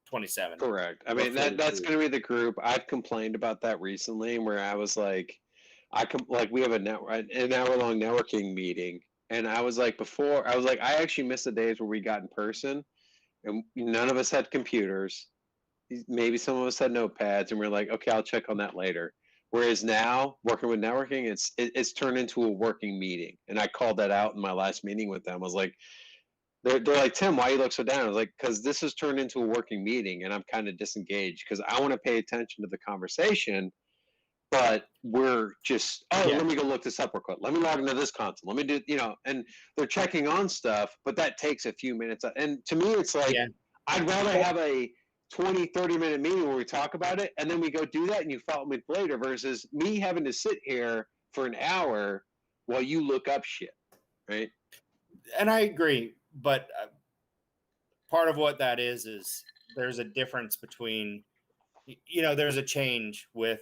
27. Correct. I mean, that's going to be the group. I've complained about that recently where I was like, we have an hour-long networking meeting. And I was like, I actually miss the days where we got in person and none of us had computers. Maybe some of us had notepads and we're like, okay, I'll check on that later. Whereas now working with networking, it's turned into a working meeting. And I called that out in my last meeting with them. I was like, they're like, Tim, why you look so down? I was like, because this has turned into a working meeting and I'm kind of disengaged because I want to pay attention to the conversation, but we're just, let me go look this up real quick. Let me log into this console. Let me do, and they're checking on stuff, but that takes a few minutes. And to me, it's like, I'd rather have a 20, 30-minute meeting where we talk about it and then we go do that and you follow me later versus me having to sit here for an hour while you look up shit, right? And I agree, but part of what that is there's a difference between, there's a change with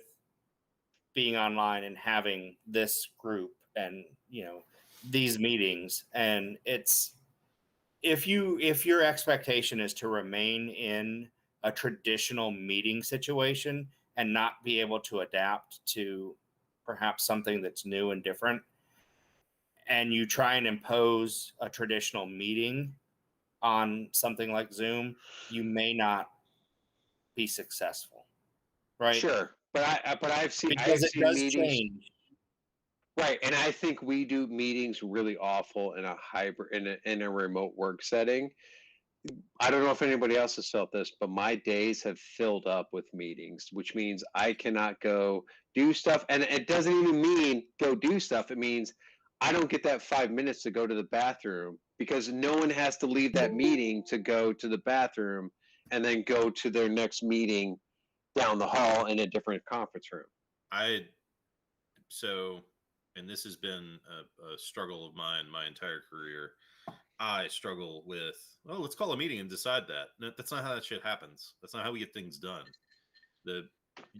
being online and having this group and, these meetings. And it's, if your expectation is to remain in a traditional meeting situation and not be able to adapt to perhaps something that's new and different, and you try and impose a traditional meeting on something like Zoom, you may not be successful, right? Sure, but I've seen because it does meetings, change, right? And I think we do meetings really awful in a hybrid in a remote work setting. I don't know if anybody else has felt this, but my days have filled up with meetings, which means I cannot go do stuff. And it doesn't even mean go do stuff. It means I don't get that 5 minutes to go to the bathroom because no one has to leave that meeting to go to the bathroom and then go to their next meeting down the hall in a different conference room. And this has been a struggle of mine my entire career. I struggle with, let's call a meeting and decide that. That's not how that shit happens. That's not how we get things done.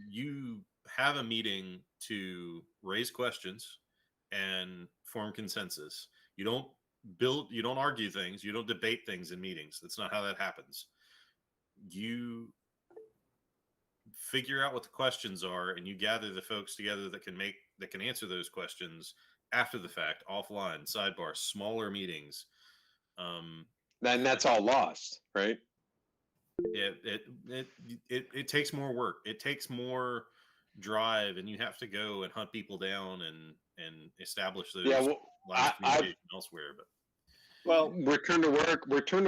You have a meeting to raise questions and form consensus. You don't argue things. You don't debate things in meetings. That's not how that happens. You figure out what the questions are and you gather the folks together that can answer those questions after the fact, offline, sidebar, smaller meetings. Then that's all lost, right? It takes more work. It takes more drive, and you have to go and hunt people down and establish those lines of communication elsewhere. But return to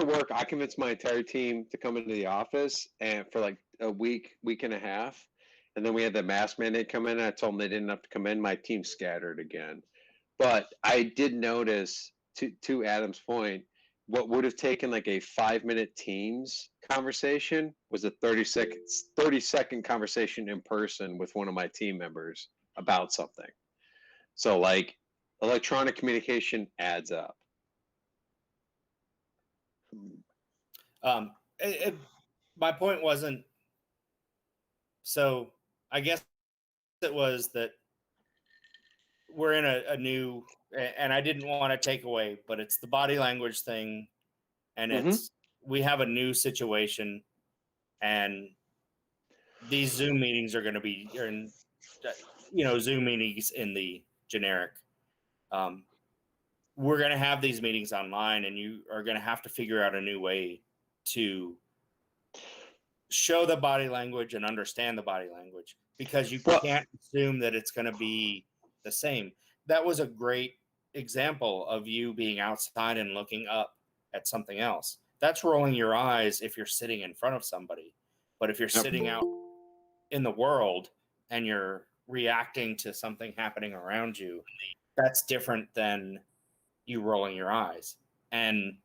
work. I convinced my entire team to come into the office and for like a week and a half, and then we had the mask mandate come in. And I told them they didn't have to come in. My team scattered again, but I did notice to Adam's point. What would have taken like a 5-minute Teams conversation was a 30-second conversation in person with one of my team members about something. So like electronic communication adds up. My point wasn't, so I guess it was that we're in a new, and I didn't want to take away, but it's the body language thing. And it's, we have a new situation and these Zoom meetings are going to be, Zoom meetings in the generic. We're going to have these meetings online and you are going to have to figure out a new way to show the body language and understand the body language because you can't assume that it's going to be the same. That was a great example of you being outside and looking up at something else. That's rolling your eyes if you're sitting in front of somebody. But if you're sitting out in the world and you're reacting to something happening around you, that's different than you rolling your eyes. And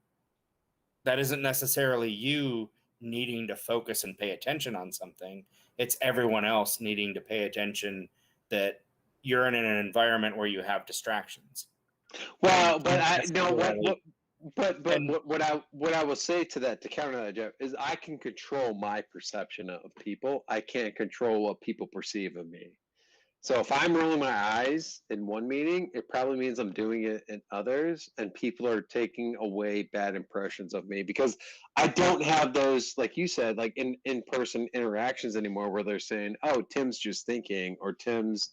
that isn't necessarily you needing to focus and pay attention on something. It's everyone else needing to pay attention that you're in an environment where you have distractions. Well, but I no And- what I will say to that, to counter that, Jeff, is I can control my perception of people. I can't control what people perceive of me. So if I'm rolling my eyes in one meeting, it probably means I'm doing it in others, and people are taking away bad impressions of me because I don't have those, like you said, like in-person interactions anymore where they're saying, "Oh, Tim's just thinking," or "Tim's,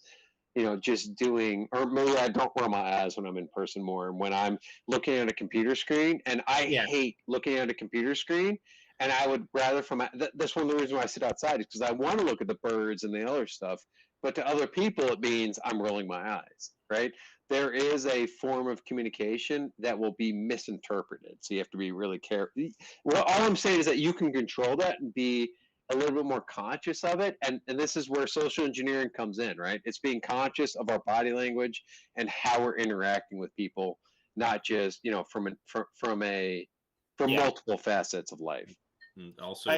just doing," or maybe I don't roll my eyes when I'm in person more, and when I'm looking at a computer screen, and I hate looking at a computer screen. And I would rather that's one of the reasons why I sit outside, is because I want to look at the birds and the other stuff. But to other people, it means I'm rolling my eyes, right? There is a form of communication that will be misinterpreted. So you have to be really careful. Well, all I'm saying is that you can control that and be a little bit more conscious of it. And this is where social engineering comes in, right? It's being conscious of our body language and how we're interacting with people, not just, from multiple facets of life. Also,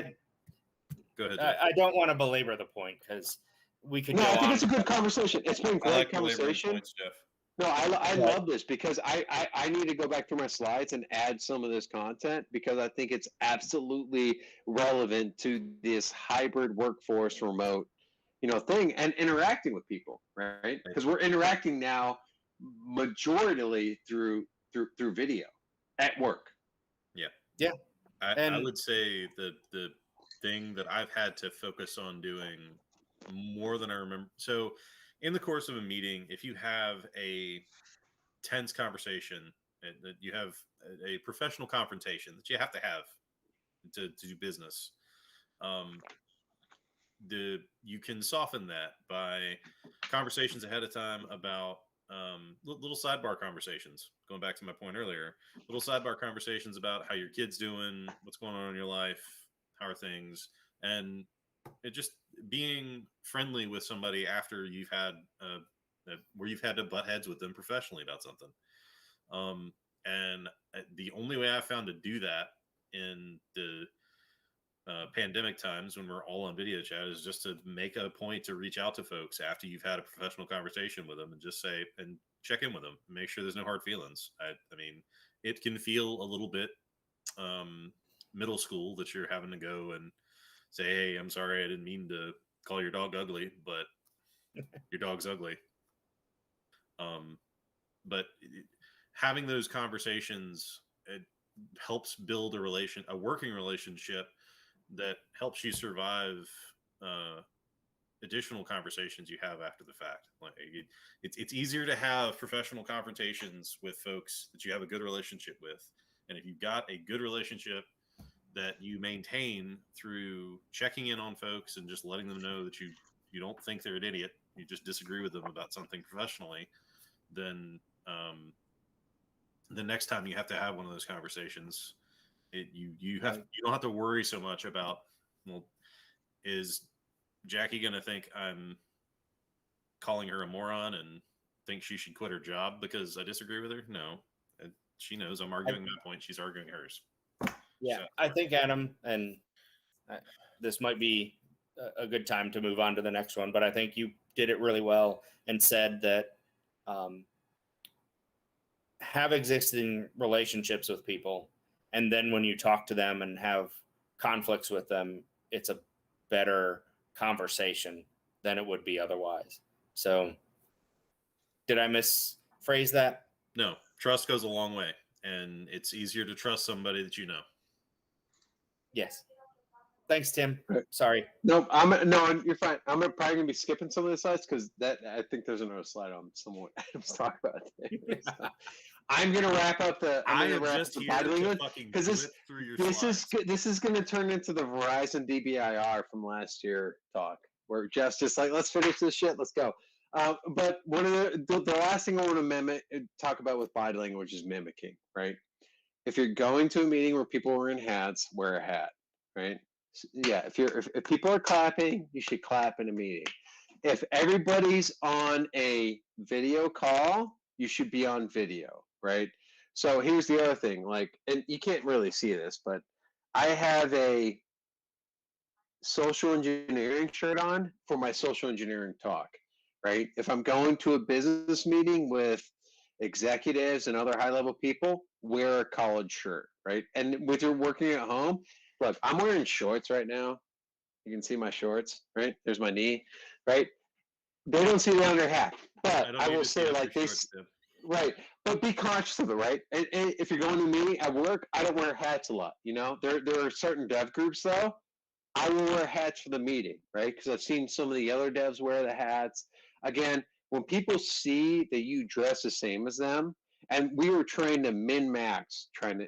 go ahead, Jeff. I don't want to belabor the point because we could. No, go I think on. it's a good conversation. It's been great I like conversation. points, Jeff. No, I love this because I need to go back through my slides and add some of this content because I think it's absolutely relevant to this hybrid workforce remote, thing, and interacting with people, right? Because we're interacting now majorly through video at work. Yeah. I would say that the thing that I've had to focus on doing more than I remember. So in the course of a meeting, if you have a tense conversation, and that you have a professional confrontation that you have to have to do business, you can soften that by conversations ahead of time about little sidebar conversations. Going back to my point earlier, little sidebar conversations about how your kid's doing, what's going on in your life, how are things, and it just being friendly with somebody after you've had where you've had to butt heads with them professionally about something. And the only way I found to do that in the pandemic times when we're all on video chat is just to make a point to reach out to folks after you've had a professional conversation with them and just say and check in with them, make sure there's no hard feelings. I mean, it can feel a little bit middle school that you're having to go and say, "Hey, I'm sorry, I didn't mean to call your dog ugly, but your dog's ugly." But having those conversations, it helps build a working relationship that helps you survive additional conversations you have after the fact. Like it's easier to have professional confrontations with folks that you have a good relationship with, and if you've got a good relationship that you maintain through checking in on folks and just letting them know that you don't think they're an idiot, you just disagree with them about something professionally, then the next time you have to have one of those conversations, you don't have to worry so much about, well, is Jackie going to think I'm calling her a moron and think she should quit her job because I disagree with her? No, she knows I'm arguing my point. She's arguing hers. Yeah, So, I think, Adam, and this might be a good time to move on to the next one, but I think you did it really well and said that have existing relationships with people, and then when you talk to them and have conflicts with them, it's a better conversation than it would be otherwise. So did I misphrase that? No, trust goes a long way, and it's easier to trust somebody that you know. Yes. Thanks, Tim. Right. Sorry. No, you're fine. I'm probably gonna be skipping some of the slides because I think there's another slide on someone Adam's talk about today. So I'm gonna wrap up the. I am just here to fucking because this is gonna turn into the Verizon DBIR from last year talk where Jeff's just like, let's finish this shit, let's go. But one of the last thing I want to talk about with body language is mimicking, right? if you're going to a meeting where people are wearing hats, wear a hat, right? Yeah, if people are clapping, you should clap in a meeting. If everybody's on a video call, you should be on video, right? So here's the other thing, like, and you can't really see this, but I have a social engineering shirt on for my social engineering talk, right? If I'm going to a business meeting with executives and other high level people, wear a collared shirt, right? And with your working at home, look, I'm wearing shorts right now. You can see my shorts, right? There's my knee, right? They don't see the under hat, I but don't I need will to see say it like for this, shorts, Tim. right? But be conscious of it, right? And if you're going to me at work, I don't wear hats a lot. You know, there are certain dev groups though. I will wear hats for the meeting, right? Because I've seen some of the other devs wear the hats. Again, when people see that you dress the same as them, and we were trying to min max, trying to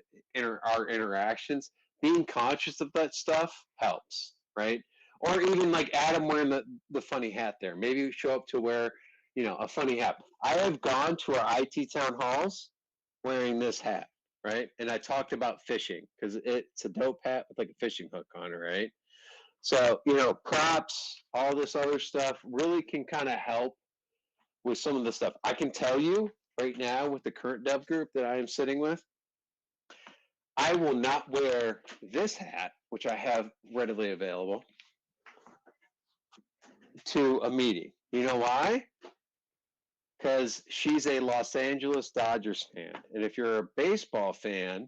our interactions, being conscious of that stuff helps, right? Or even like Adam wearing the funny hat there. Maybe we show up to wear, a funny hat. I have gone to our IT town halls wearing this hat, right? And I talked about fishing because it's a dope hat with like a fishing hook on it, right? So, props, all this other stuff really can kind of help with some of the stuff. I can tell you right now with the current dev group that I am sitting with, I will not wear this hat, which I have readily available, to a meeting. You know why? Because she's a Los Angeles Dodgers fan. And if you're a baseball fan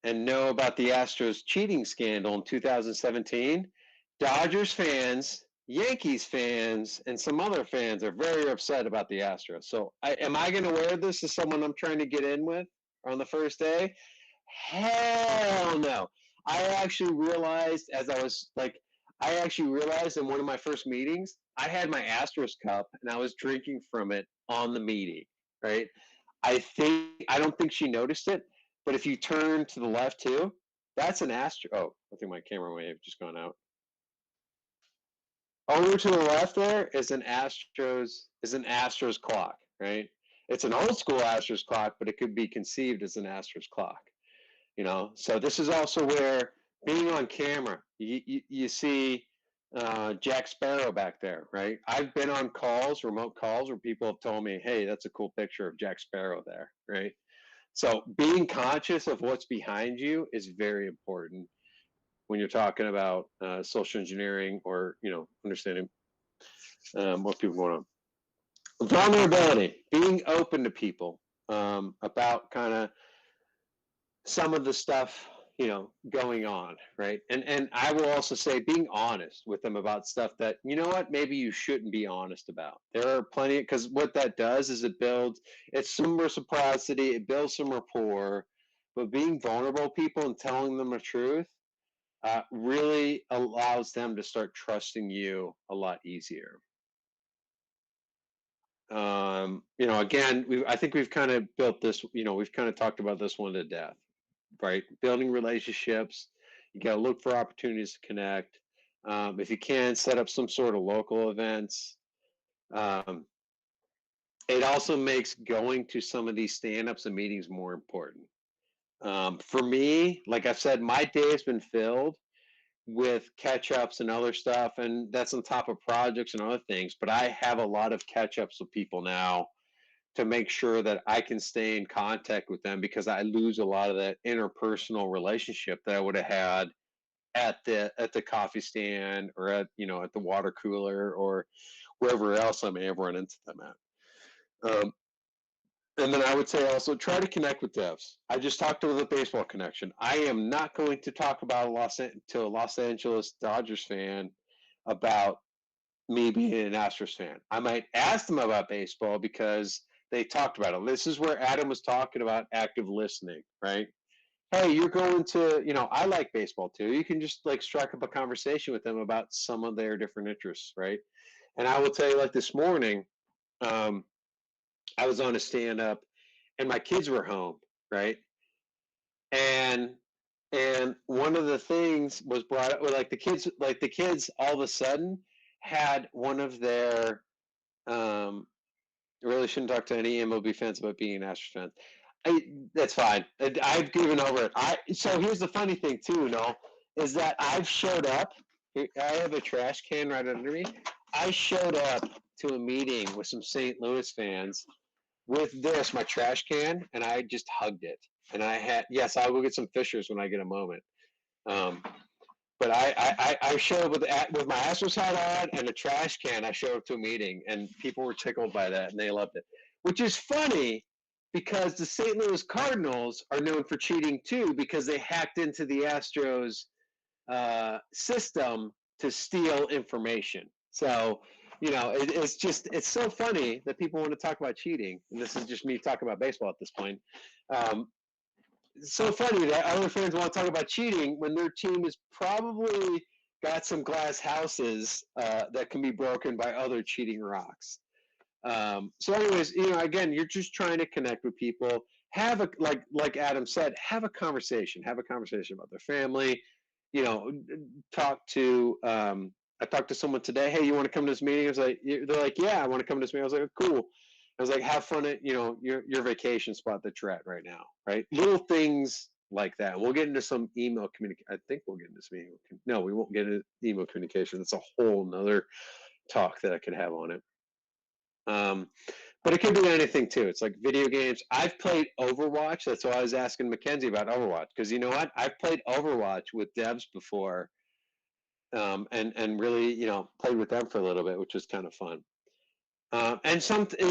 and know about the Astros cheating scandal in 2017, Dodgers fans, Yankees fans, and some other fans are very upset about the Astros. So, am I going to wear this as someone I'm trying to get in with on the first day? Hell no. I actually realized in one of my first meetings, I had my Astros cup and I was drinking from it on the meeting, right? I don't think she noticed it, but if you turn to the left too, that's an Astro. Oh, I think my camera may have just gone out. Over to the left there is an Astros clock, right? It's an old school Astros clock, but it could be conceived as an Astros clock. So this is also where being on camera, you see Jack Sparrow back there, right? I've been on calls, remote calls, where people have told me, hey, that's a cool picture of Jack Sparrow there, right? So being conscious of what's behind you is very important when you're talking about social engineering or understanding what people want on. Vulnerability, being open to people about kind of some of the stuff going on, right? And I will also say being honest with them about stuff that maybe you shouldn't be honest about. There are plenty, because what that does is it's some reciprocity, it builds some rapport, but being vulnerable with people and telling them the truth really allows them to start trusting you a lot easier. Again, I think we've kind of built this, we've kind of talked about this one to death, right? Building relationships, you got to look for opportunities to connect. If you can, set up some sort of local events. Um, it also makes going to some of these stand-ups and meetings more important. For me, like I've said, my day has been filled with catch-ups and other stuff, and that's on top of projects and other things. But I have a lot of catch-ups with people now to make sure that I can stay in contact with them, because I lose a lot of that interpersonal relationship that I would have had at the coffee stand or at the water cooler or wherever else I may have run into them at. And then I would say also try to connect with devs. I just talked to the baseball connection. I am not going to talk about to a Los Angeles Dodgers fan about me being an Astros fan. I might ask them about baseball because they talked about it. This is where Adam was talking about active listening, right? Hey, you're going to, I like baseball too. You can just like strike up a conversation with them about some of their different interests, right? And I will tell you, like this morning, I was on a stand up and my kids were home, right? And one of the things was brought up, like the kids all of a sudden had one of their I really shouldn't talk to any MLB fans about being an Astros fan. That's fine. I've given over it. So here's the funny thing too, no, is that I've showed up. I have a trash can right under me. I showed up to a meeting with some St. Louis fans with this, my trash can, and I just hugged it. And I had, yes, I'll go get some Fishers when I get a moment. Um, but I showed up with my Astros hat on and a trash can. I showed up to a meeting, and people were tickled by that, and they loved it. Which is funny because the St. Louis Cardinals are known for cheating too, because they hacked into the Astros system to steal information. So, it's so funny that people want to talk about cheating, and this is just me talking about baseball at this point. Um, so funny that other fans want to talk about cheating when their team is probably got some glass houses that can be broken by other cheating rocks. So, anyways, again, you're just trying to connect with people. Have a like Adam said, have a conversation. Have a conversation about their family. You know, talk to. I talked to someone today. Hey, you want to come to this meeting? I was like, they're like, yeah, I want to come to this meeting. I was like, cool. I was like, have fun at your vacation spot that you're at right now, right? Little things like that. We'll get into some email communication. I think we'll get into some email. No, we won't get into email communication. That's a whole nother talk that I could have on it. But it could be anything too. It's like video games. I've played Overwatch. That's why I was asking Mackenzie about Overwatch, because you know what? I've played Overwatch with devs before, and really, played with them for a little bit, which was kind of fun. And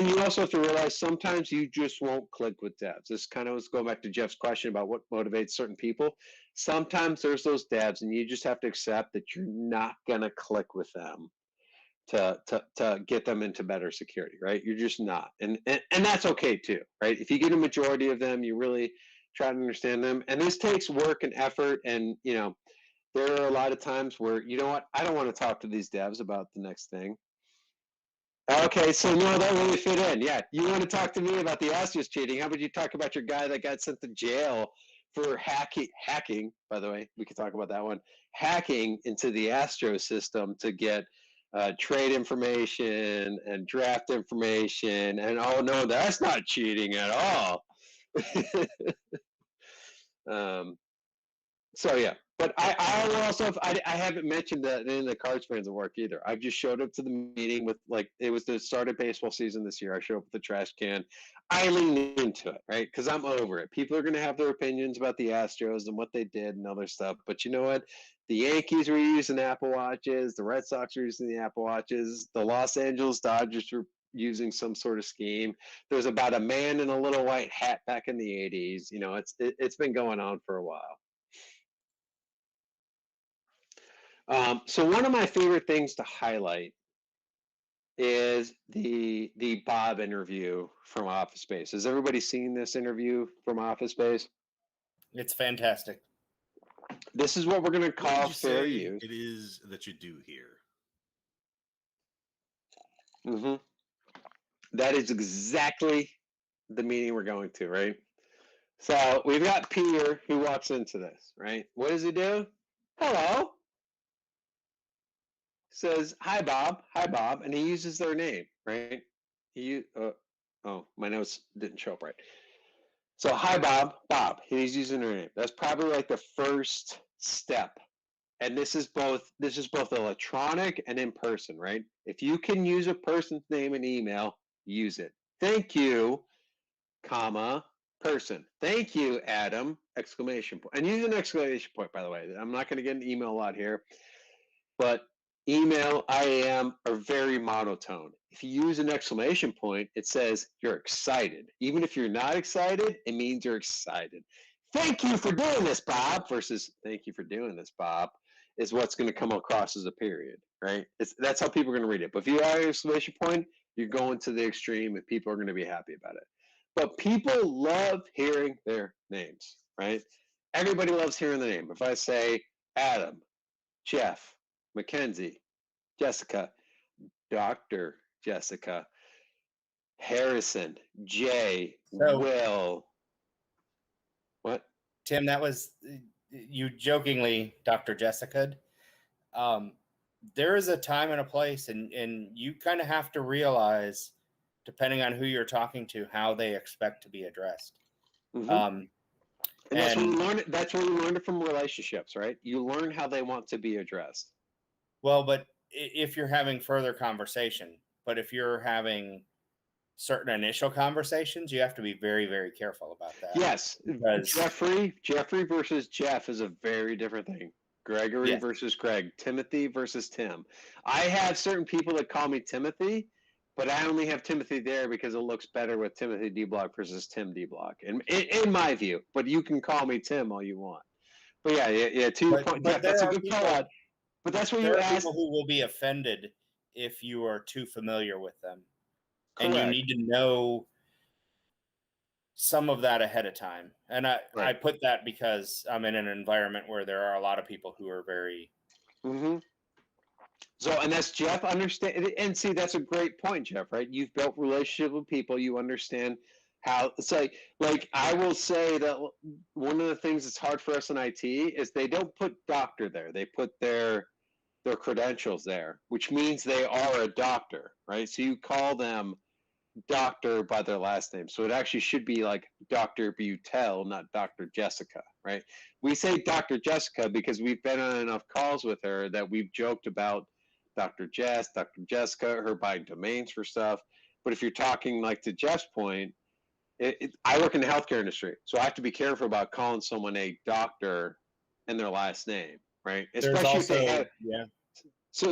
you also have to realize sometimes you just won't click with devs. This kind of was going back to Jeff's question about what motivates certain people. Sometimes there's those devs, and you just have to accept that you're not gonna click with them to get them into better security, right? You're just not, and that's okay too, right? If you get a majority of them, you really try to understand them, and this takes work and effort, and there are a lot of times where what, I don't want to talk to these devs about the next thing. Okay, so no, that really fit in. Yeah, you want to talk to me about the Astros cheating? How about you talk about your guy that got sent to jail for hacking? By the way, we could talk about that one. Hacking into the Astros system to get trade information and draft information, and oh no, that's not cheating at all. um, so yeah, but I also I haven't mentioned that in the Cards fans at work either. I've just showed up to the meeting with, like, it was the start of baseball season this year. I showed up with the trash can. I leaned into it, right? Because I'm over it. People are going to have their opinions about the Astros and what they did and other stuff. But you know what? The Yankees were using Apple Watches. The Red Sox were using the Apple Watches. The Los Angeles Dodgers were using some sort of scheme. There's about a man in a little white hat back in the 80s. It's been going on for a while. So one of my favorite things to highlight is the Bob interview from Office Space. Has everybody seen this interview from Office Space? It's fantastic. This is what we're going to What call would you fair say use. it is that you do here? Mm-hmm. That is exactly the meeting we're going to, right? So we've got Peter who walks into this, right? What does he do? Hello. Says, hi, Bob. Hi, Bob. And he uses their name, right? Oh, my notes didn't show up right. So, hi, Bob. Bob. He's using their name. That's probably like the first step. And this is both electronic and in person, right? If you can use a person's name in email, use it. Thank you, comma, person. Thank you, Adam, exclamation point. And use an exclamation point, by the way. I'm not going to get an email a lot here, but email, IAM are very monotone. If you use an exclamation point, it says you're excited. Even if you're not excited, it means you're excited. Thank you for doing this, Bob, versus thank you for doing this, Bob, is what's going to come across as a period, right? That's how people are going to read it. But if you add an exclamation point, you're going to the extreme and people are going to be happy about it. But people love hearing their names, right? Everybody loves hearing the name. If I say Adam, Jeff, Mackenzie, Jessica, Dr. Jessica, Harrison, Jay, So- Will. What? Tim, that was you jokingly, Dr. Jessica. There is a time and a place, and you kind of have to realize, depending on who you're talking to, how they expect to be addressed. Mhm. Um, And that's where you and learn it. That's where you learn it from relationships, right? You learn how they want to be addressed. well, but if you're having further conversation, but if you're having certain initial conversations, you have to be very, very careful about that. Yes, Because Jeffrey versus Jeff is a very different thing. Gregory yes, versus Greg, Timothy versus Tim. I have certain people that call me Timothy, but I only have Timothy there because it looks better with Timothy D Block versus Tim D Block, in my view. But you can call me Tim all you want. But yeah. To your point, but Jeff, that's a good call out. But that's where there you are ask. people who will be offended if you are too familiar with them, and you Correct. need to know some of that ahead of time. And I Right. put that because I'm in an environment where there are a lot of people who are very Mm-hmm. So, and that's Jeff understand, and see, that's a great point, Jeff. Right? You've built relationship with people. You understand how. It's like I will say that one of the things that's hard for us in IT is they don't put doctor there. They put their credentials there, which means they are a doctor, right? So you call them doctor by their last name. So it actually should be like Dr. Butel, not Dr. Jessica, right? We say Dr. Jessica because we've been on enough calls with her that we've joked about Dr. Jess, Dr. Jessica, her buying domains for stuff. But if you're talking like to Jeff's point, I work in the healthcare industry, so I have to be careful about calling someone a doctor and their last name, right? there's Especially if they also have.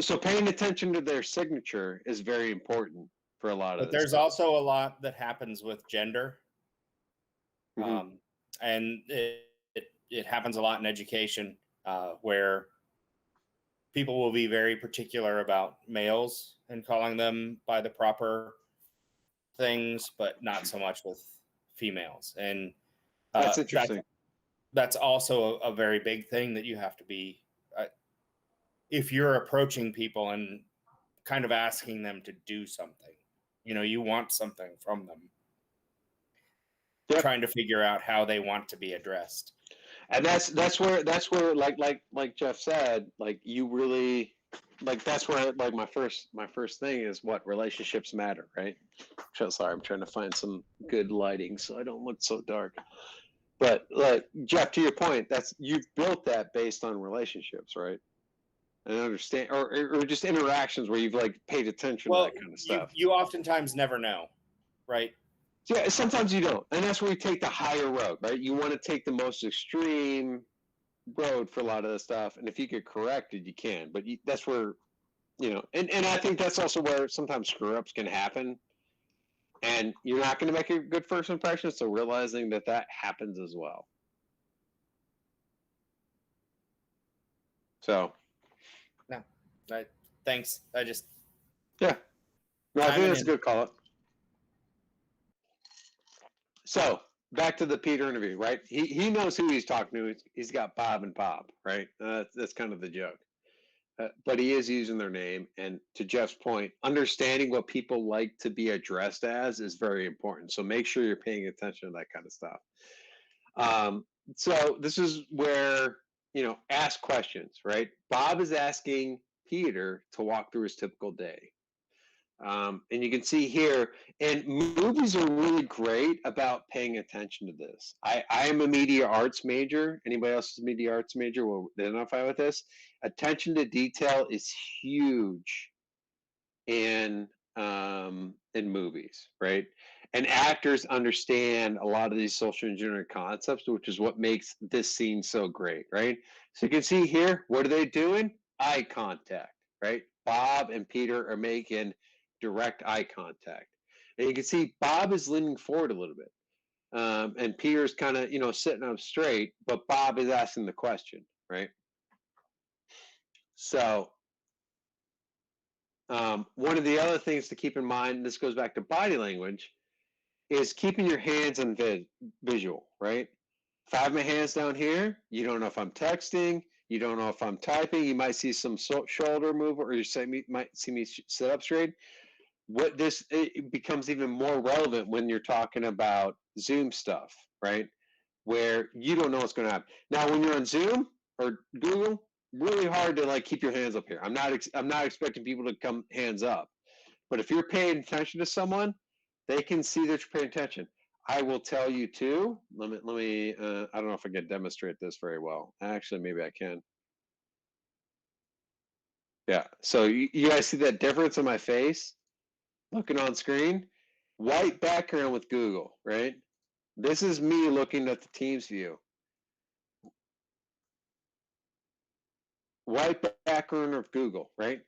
So paying attention to their signature is very important for a lot of but this there's stuff. also a lot that happens with gender. Mhm. And it happens a lot in education where people will be very particular about males and calling them by the proper things, but not so much with females. And That's uh, that's interesting. that's also a very big thing that you have to be if you're approaching people and kind of asking them to do something. You want something from them. Yep. Trying to figure out how they want to be addressed. And that's where like Jeff said, like you really like that's where like my first thing is what relationships matter, right? So sorry, I'm trying to find some good lighting so I don't look so dark. But like Jeff, to your point, that's you've built that based on relationships, right? And understand or just interactions where you've like paid attention to Well, that kind of you stuff. you oftentimes never know, right? Yeah, sometimes you don't, and that's where you take the higher road, right? You want to take the most extreme road for a lot of the stuff, and if you get corrected, you can. But that's where and I think that's also where sometimes screw ups can happen, and you're not going to make a good first impression. So realizing that happens as well. So No, thanks. I just yeah, no, I think chiming that's a in. good call. So back to the Peter interview, right? He knows who he's talking to. He's got Bob and Bob, right? That's kind of the joke. But he is using their name. And to Jeff's point, understanding what people like to be addressed as is very important. So make sure you're paying attention to that kind of stuff. So this is where, ask questions, right? Bob is asking Peter to walk through his typical day. And you can see here, and movies are really great about paying attention to this. I am a media arts major. Anybody else is a media arts major will identify with this. Attention to detail is huge in movies, right? And actors understand a lot of these social engineering concepts, which is what makes this scene so great, right? So you can see here, what are they doing? Eye contact, right? Bob and Peter are making direct eye contact. And you can see Bob is leaning forward a little bit. And Peter's kind of, sitting up straight, but Bob is asking the question, right? So one of the other things to keep in mind, and this goes back to body language, is keeping your hands on visual, right? If I have my hands down here, you don't know if I'm texting, you don't know if I'm typing, you might see some shoulder move, or might see me sit up straight. It becomes even more relevant when you're talking about Zoom stuff, right? Where you don't know what's going to happen. Now, when you're on Zoom or Google, really hard to like keep your hands up here. I'm not expecting people to come hands up, but if you're paying attention to someone, they can see that you're paying attention. I will tell you too. Let me. I don't know if I can demonstrate this very well. Actually, maybe I can. Yeah. So you guys see that difference in my face looking on screen? White background with Google, right? This is me looking at the Teams view. White background of Google, right?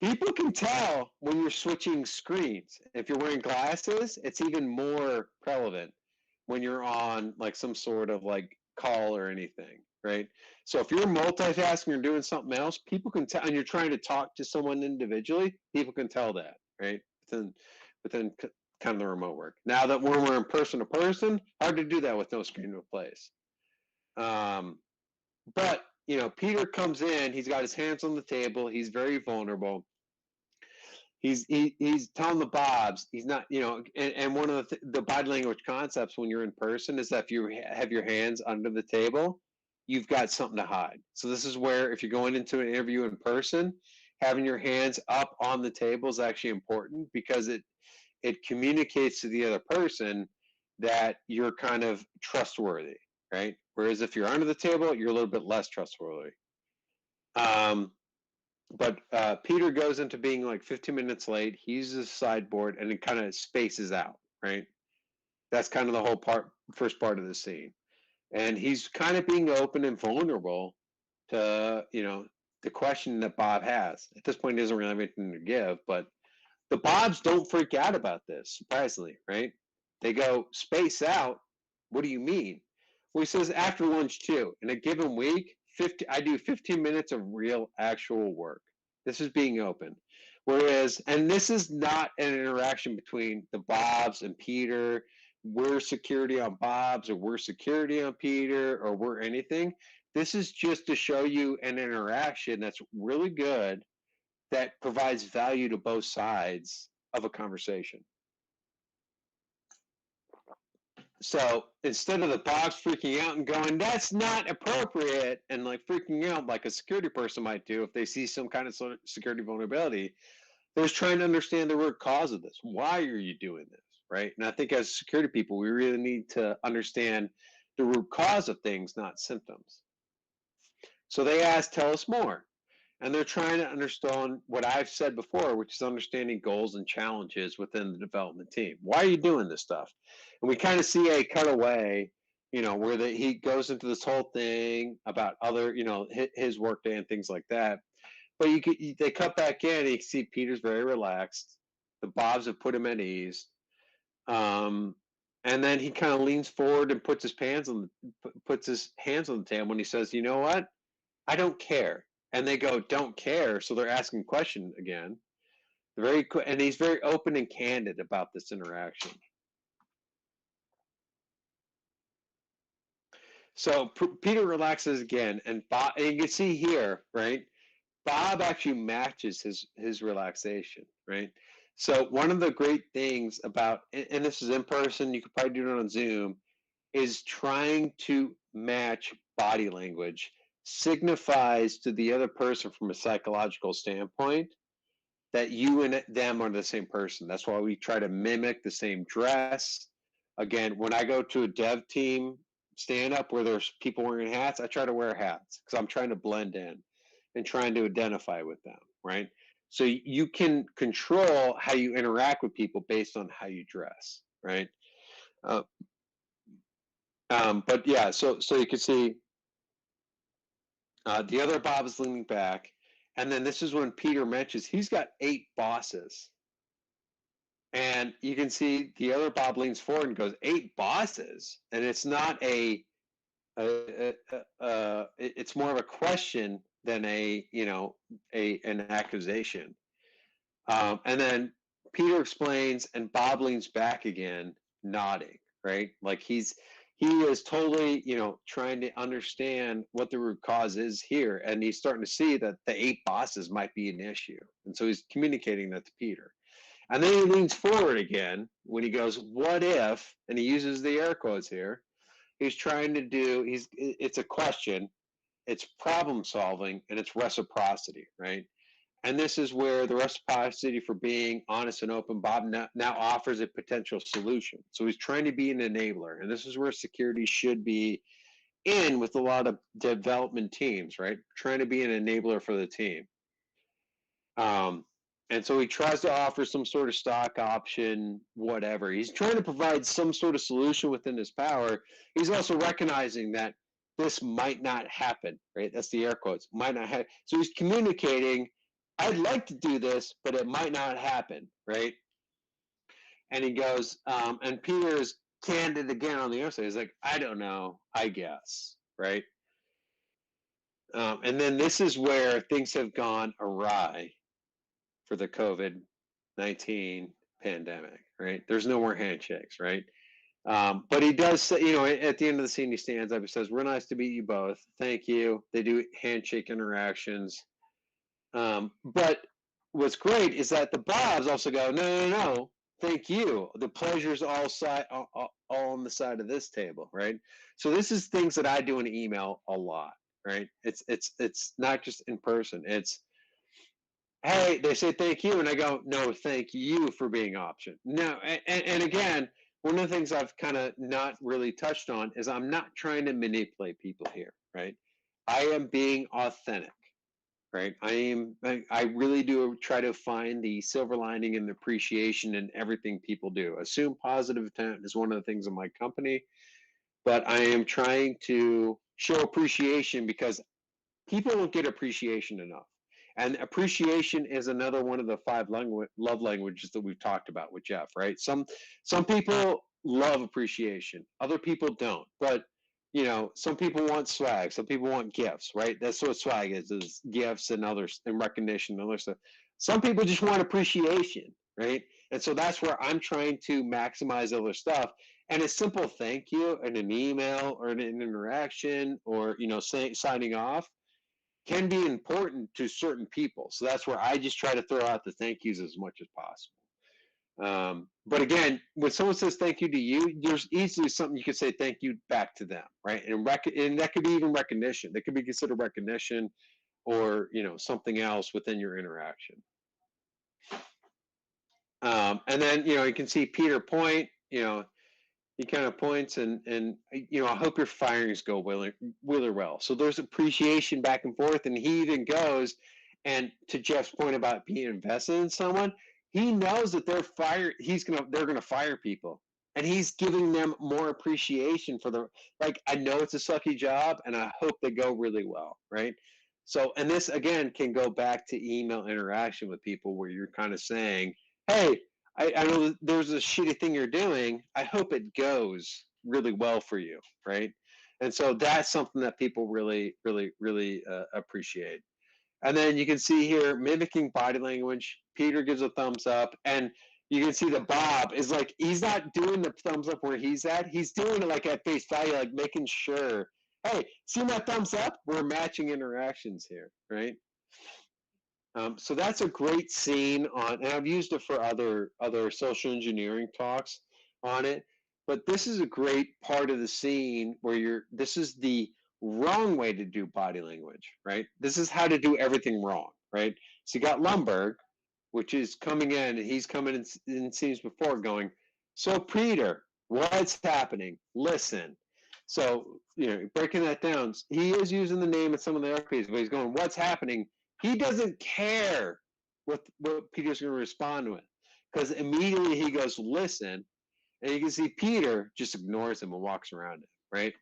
People can tell when you're switching screens. If you're wearing glasses, it's even more prevalent when you're on like some sort of like call or anything, right? So if you're multitasking or doing something else, people can tell, and you're trying to talk to someone individually, people can tell that, right? Within kind of the remote work. Now that when we're in person to person, hard to do that with no screen to replace. But Peter comes in, he's got his hands on the table, he's very vulnerable. He's telling the Bobs he's not, and one of the body language concepts when you're in person is that if you have your hands under the table, you've got something to hide. So this is where if you're going into an interview in person, having your hands up on the table is actually important because it communicates to the other person that you're kind of trustworthy, right? Whereas if you're under the table, you're a little bit less trustworthy. But Peter goes into being like 15 minutes late. He uses a sideboard and it kind of spaces out, right? That's kind of the whole first part of the scene. And he's kind of being open and vulnerable to, the question that Bob has. At this point, he doesn't really have anything to give, but the Bobs don't freak out about this, surprisingly, right? They go, space out? What do you mean? Well, he says after lunch too. In a given week, I do 15 minutes of real actual work. This is being open. Whereas, and this is not an interaction between the Bobs and Peter. We're security on Bobs, or we're security on Peter, or we're anything. This is just to show you an interaction that's really good, that provides value to both sides of a conversation. So instead of the Bobs freaking out and going, that's not appropriate, and like freaking out like a security person might do if they see some kind of security vulnerability, they're just trying to understand the root cause of this. Why are you doing this, right? And I think as security people, we really need to understand the root cause of things, not symptoms. So they ask, tell us more. And they're trying to understand what I've said before, which is understanding goals and challenges within the development team. Why are you doing this stuff? And we kind of see a cutaway, where he goes into this whole thing about other, his workday and things like that. But they cut back in, and you can see Peter's very relaxed. The Bobs have put him at ease. And then he kind of leans forward and puts his hands on the table, and he says, "You know what? I don't care." And they go, "Don't care." So they're asking question again. And he's very open and candid about this interaction. So Peter relaxes again, and you can see here, right? Bob actually matches his relaxation, right? So one of the great things about, and this is in person, you could probably do it on Zoom, is trying to match body language signifies to the other person from a psychological standpoint that you and them are the same person. That's why we try to mimic the same dress. Again, when I go to a dev team stand up where there's people wearing hats, I try to wear hats because I'm trying to blend in and trying to identify with them, right? So you can control how you interact with people based on how you dress, right? Uh, but yeah, so you can see the other Bob is leaning back, and then this is when Peter mentions he's got 8 bosses. And you can see the other Bob leans forward and goes, 8 bosses? And it's not it's more of a question than an accusation. And then Peter explains, and Bob leans back again, nodding, right? Like he is totally, trying to understand what the root cause is here. And he's starting to see that the 8 bosses might be an issue. And so he's communicating that to Peter. And then he leans forward again when he goes, what if, and he uses the air quotes here, he's trying to it's a question, it's problem solving, and it's reciprocity, right? And this is where the reciprocity for being honest and open, Bob now offers a potential solution. So he's trying to be an enabler. And this is where security should be in with a lot of development teams, right? Trying to be an enabler for the team. And so he tries to offer some sort of stock option, whatever. He's trying to provide some sort of solution within his power. He's also recognizing that this might not happen, right? That's the air quotes, might not happen. So he's communicating, I'd like to do this, but it might not happen, right? And he goes, and Peter is candid again on the other side. He's like, I don't know, I guess, right? And then this is where things have gone awry for the COVID-19 pandemic, right? There's no more handshakes, right? But he does say, at the end of the scene, he stands up and says, "We're nice to meet you both. Thank you." They do handshake interactions. But what's great is that the Bobs also go, "No, no, no. Thank you. The pleasure's all on the side of this table, right?" So this is things that I do in email a lot, right? It's not just in person. It's, hey, they say thank you, and I go, no, thank you for being option. No, and again, one of the things I've kind of not really touched on is I'm not trying to manipulate people here, right? I am being authentic, right? I really do try to find the silver lining and the appreciation in everything people do. Assume positive intent is one of the things in my company, but I am trying to show appreciation because people don't get appreciation enough. And appreciation is another one of the five love languages that we've talked about with Jeff, right? Some people love appreciation, other people don't. But some people want swag, some people want gifts, right? That's what swag is gifts and others and recognition and other stuff. Some people just want appreciation, right? And so that's where I'm trying to maximize other stuff. And a simple thank you in an email or in an interaction or signing off can be important to certain people. So that's where I just try to throw out the thank yous as much as possible. But again, when someone says thank you to you, there's easily something you could say thank you back to them, right? And that could be even recognition. That could be considered recognition or something else within your interaction. And then you can see Peter point. He kind of points and I hope your firings go well. So there's appreciation back and forth, and he even goes, and to Jeff's point about being invested in someone, he knows that they're gonna fire people, and he's giving them more appreciation for I know it's a sucky job, and I hope they go really well, right? So, and this again can go back to email interaction with people where you're kind of saying, hey, I know there's a shitty thing you're doing. I hope it goes really well for you, right? And so that's something that people really, really, really appreciate. And then you can see here mimicking body language. Peter gives a thumbs up, and you can see that Bob is like, he's not doing the thumbs up where he's at. He's doing it like at face value, like making sure, hey, see my thumbs up? We're matching interactions here, right? So that's a great scene and I've used it for other social engineering talks on it. But this is a great part of the scene where this is the wrong way to do body language, right? This is how to do everything wrong, right? So you got Lumberg, which is coming in, and he's coming in scenes before going, so Peter, what's happening? Listen. So, breaking that down, he is using the name of some of the RPs, but he's going, what's happening? He doesn't care what Peter's going to respond with, because immediately he goes, listen, and you can see Peter just ignores him and walks around him, right?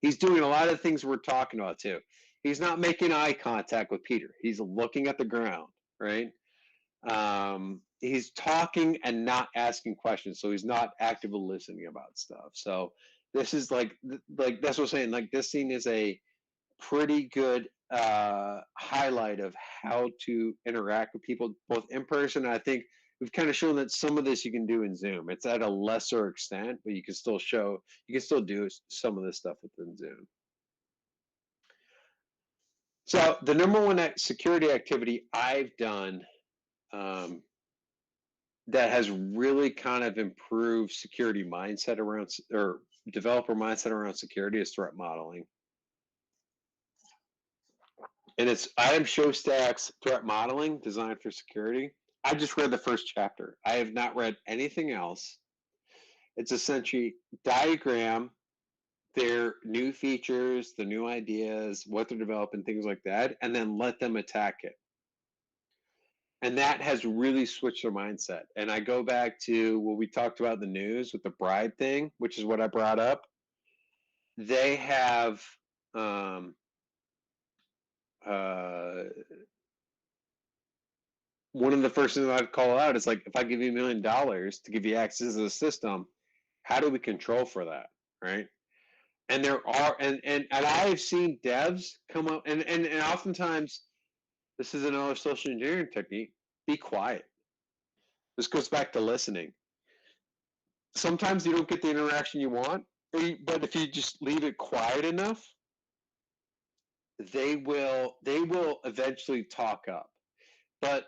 He's doing a lot of things we're talking about too. He's not making eye contact with Peter. He's looking at the ground, right? He's talking and not asking questions, so he's not actively listening about stuff. So this is like that's what I'm saying. Like this scene is a pretty good highlight of how to interact with people both in person. I think we've kind of shown that some of this you can do in Zoom. It's at a lesser extent, but you can still do some of this stuff within Zoom. So the number one security activity I've done that has really kind of improved security mindset around or developer mindset around security is threat modeling. And it's Adam Shostak's Threat Modeling Designed for Security. I just read the first chapter. I have not read anything else. It's essentially diagram their new features, the new ideas, what they're developing, things like that, and then let them attack it. And that has really switched their mindset. And I go back to what we talked about in the news with the bribe thing, which is what I brought up. They have um, uh, one of the first things I'd call out is like, if I give you $1 million to give you access to the system, how do we control for that, right? And there are, and I've seen devs come up, and oftentimes this is another social engineering technique. Be quiet. This goes back to listening. Sometimes you don't get the interaction you want, but if you just leave it quiet enough, they will eventually talk up. But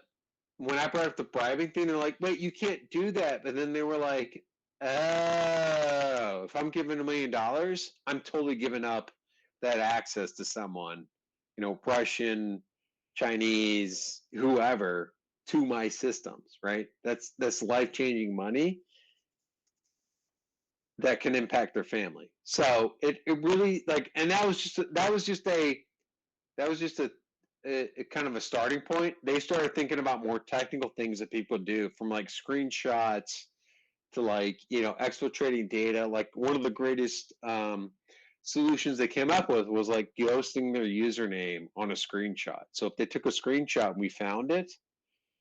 when I brought up the bribing thing, they're like, wait, you can't do that. But then they were like, oh, if I'm giving $1 million, I'm totally giving up that access to someone, Russian, Chinese, whoever, to my systems, right? That's life-changing money that can impact their family. So it really like, and that was just a kind of a starting point. They started thinking about more technical things that people do, from like screenshots to like exfiltrating data. Like one of the greatest solutions they came up with was like ghosting their username on a screenshot. So if they took a screenshot and we found it,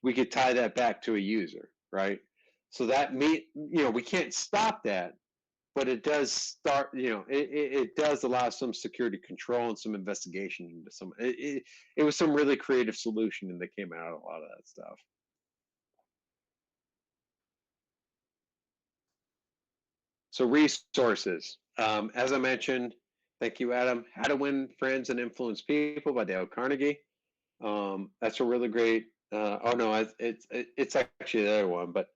we could tie that back to a user, right? So that we can't stop that, but it does start, it does allow some security control and some investigation into some, it was some really creative solution, and that came out of a lot of that stuff. So resources, as I mentioned, thank you, Adam. How to Win Friends and Influence People by Dale Carnegie. That's a really great, oh no, it's actually the other one, but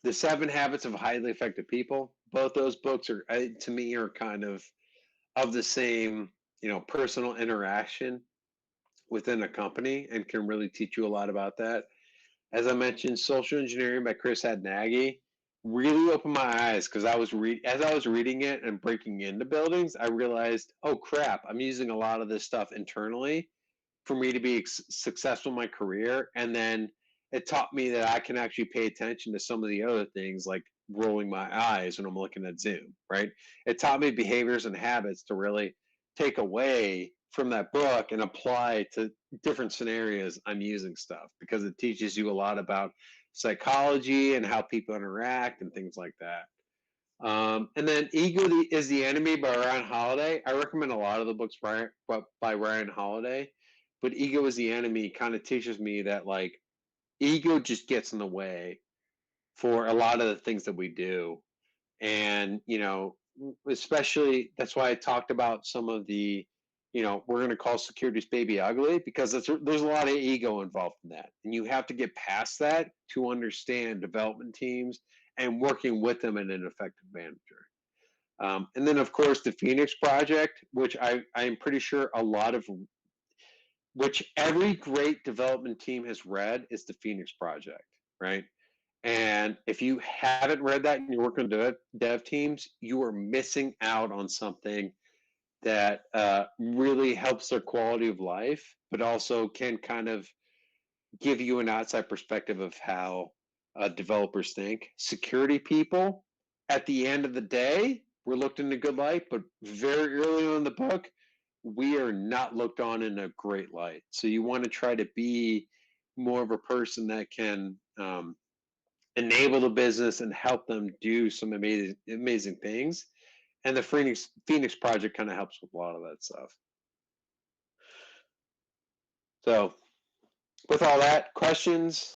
The 7 Habits of Highly Effective People. Both those books are, to me, are kind of the same, personal interaction within a company, and can really teach you a lot about that. As I mentioned, Social Engineering by Chris Hadnagy really opened my eyes, because as I was reading it and breaking into buildings, I realized, oh crap, I'm using a lot of this stuff internally for me to be successful in my career. And then it taught me that I can actually pay attention to some of the other things, like rolling my eyes when I'm looking at Zoom, right? It taught me behaviors and habits to really take away from that book and apply to different scenarios I'm using stuff, because it teaches you a lot about psychology and how people interact and things like that. And then Ego is the Enemy by Ryan Holiday. I recommend a lot of the books by Ryan Holiday, but Ego is the Enemy kind of teaches me that like ego just gets in the way for a lot of the things that we do. And, especially that's why I talked about some of the, we're going to call security's baby ugly, because there's a lot of ego involved in that. And you have to get past that to understand development teams and working with them in an effective manner. And then, of course, the Phoenix Project, which I'm pretty sure which every great development team has read, is the Phoenix Project, right? And if you haven't read that and you're working with dev teams, you are missing out on something that really helps their quality of life, but also can kind of give you an outside perspective of how developers think. Security people, at the end of the day, we're looked in a good light, but very early on in the book, we are not looked on in a great light. So you want to try to be more of a person that can enable the business and help them do some amazing things. And the Phoenix Project kind of helps with a lot of that stuff. So with all that, questions?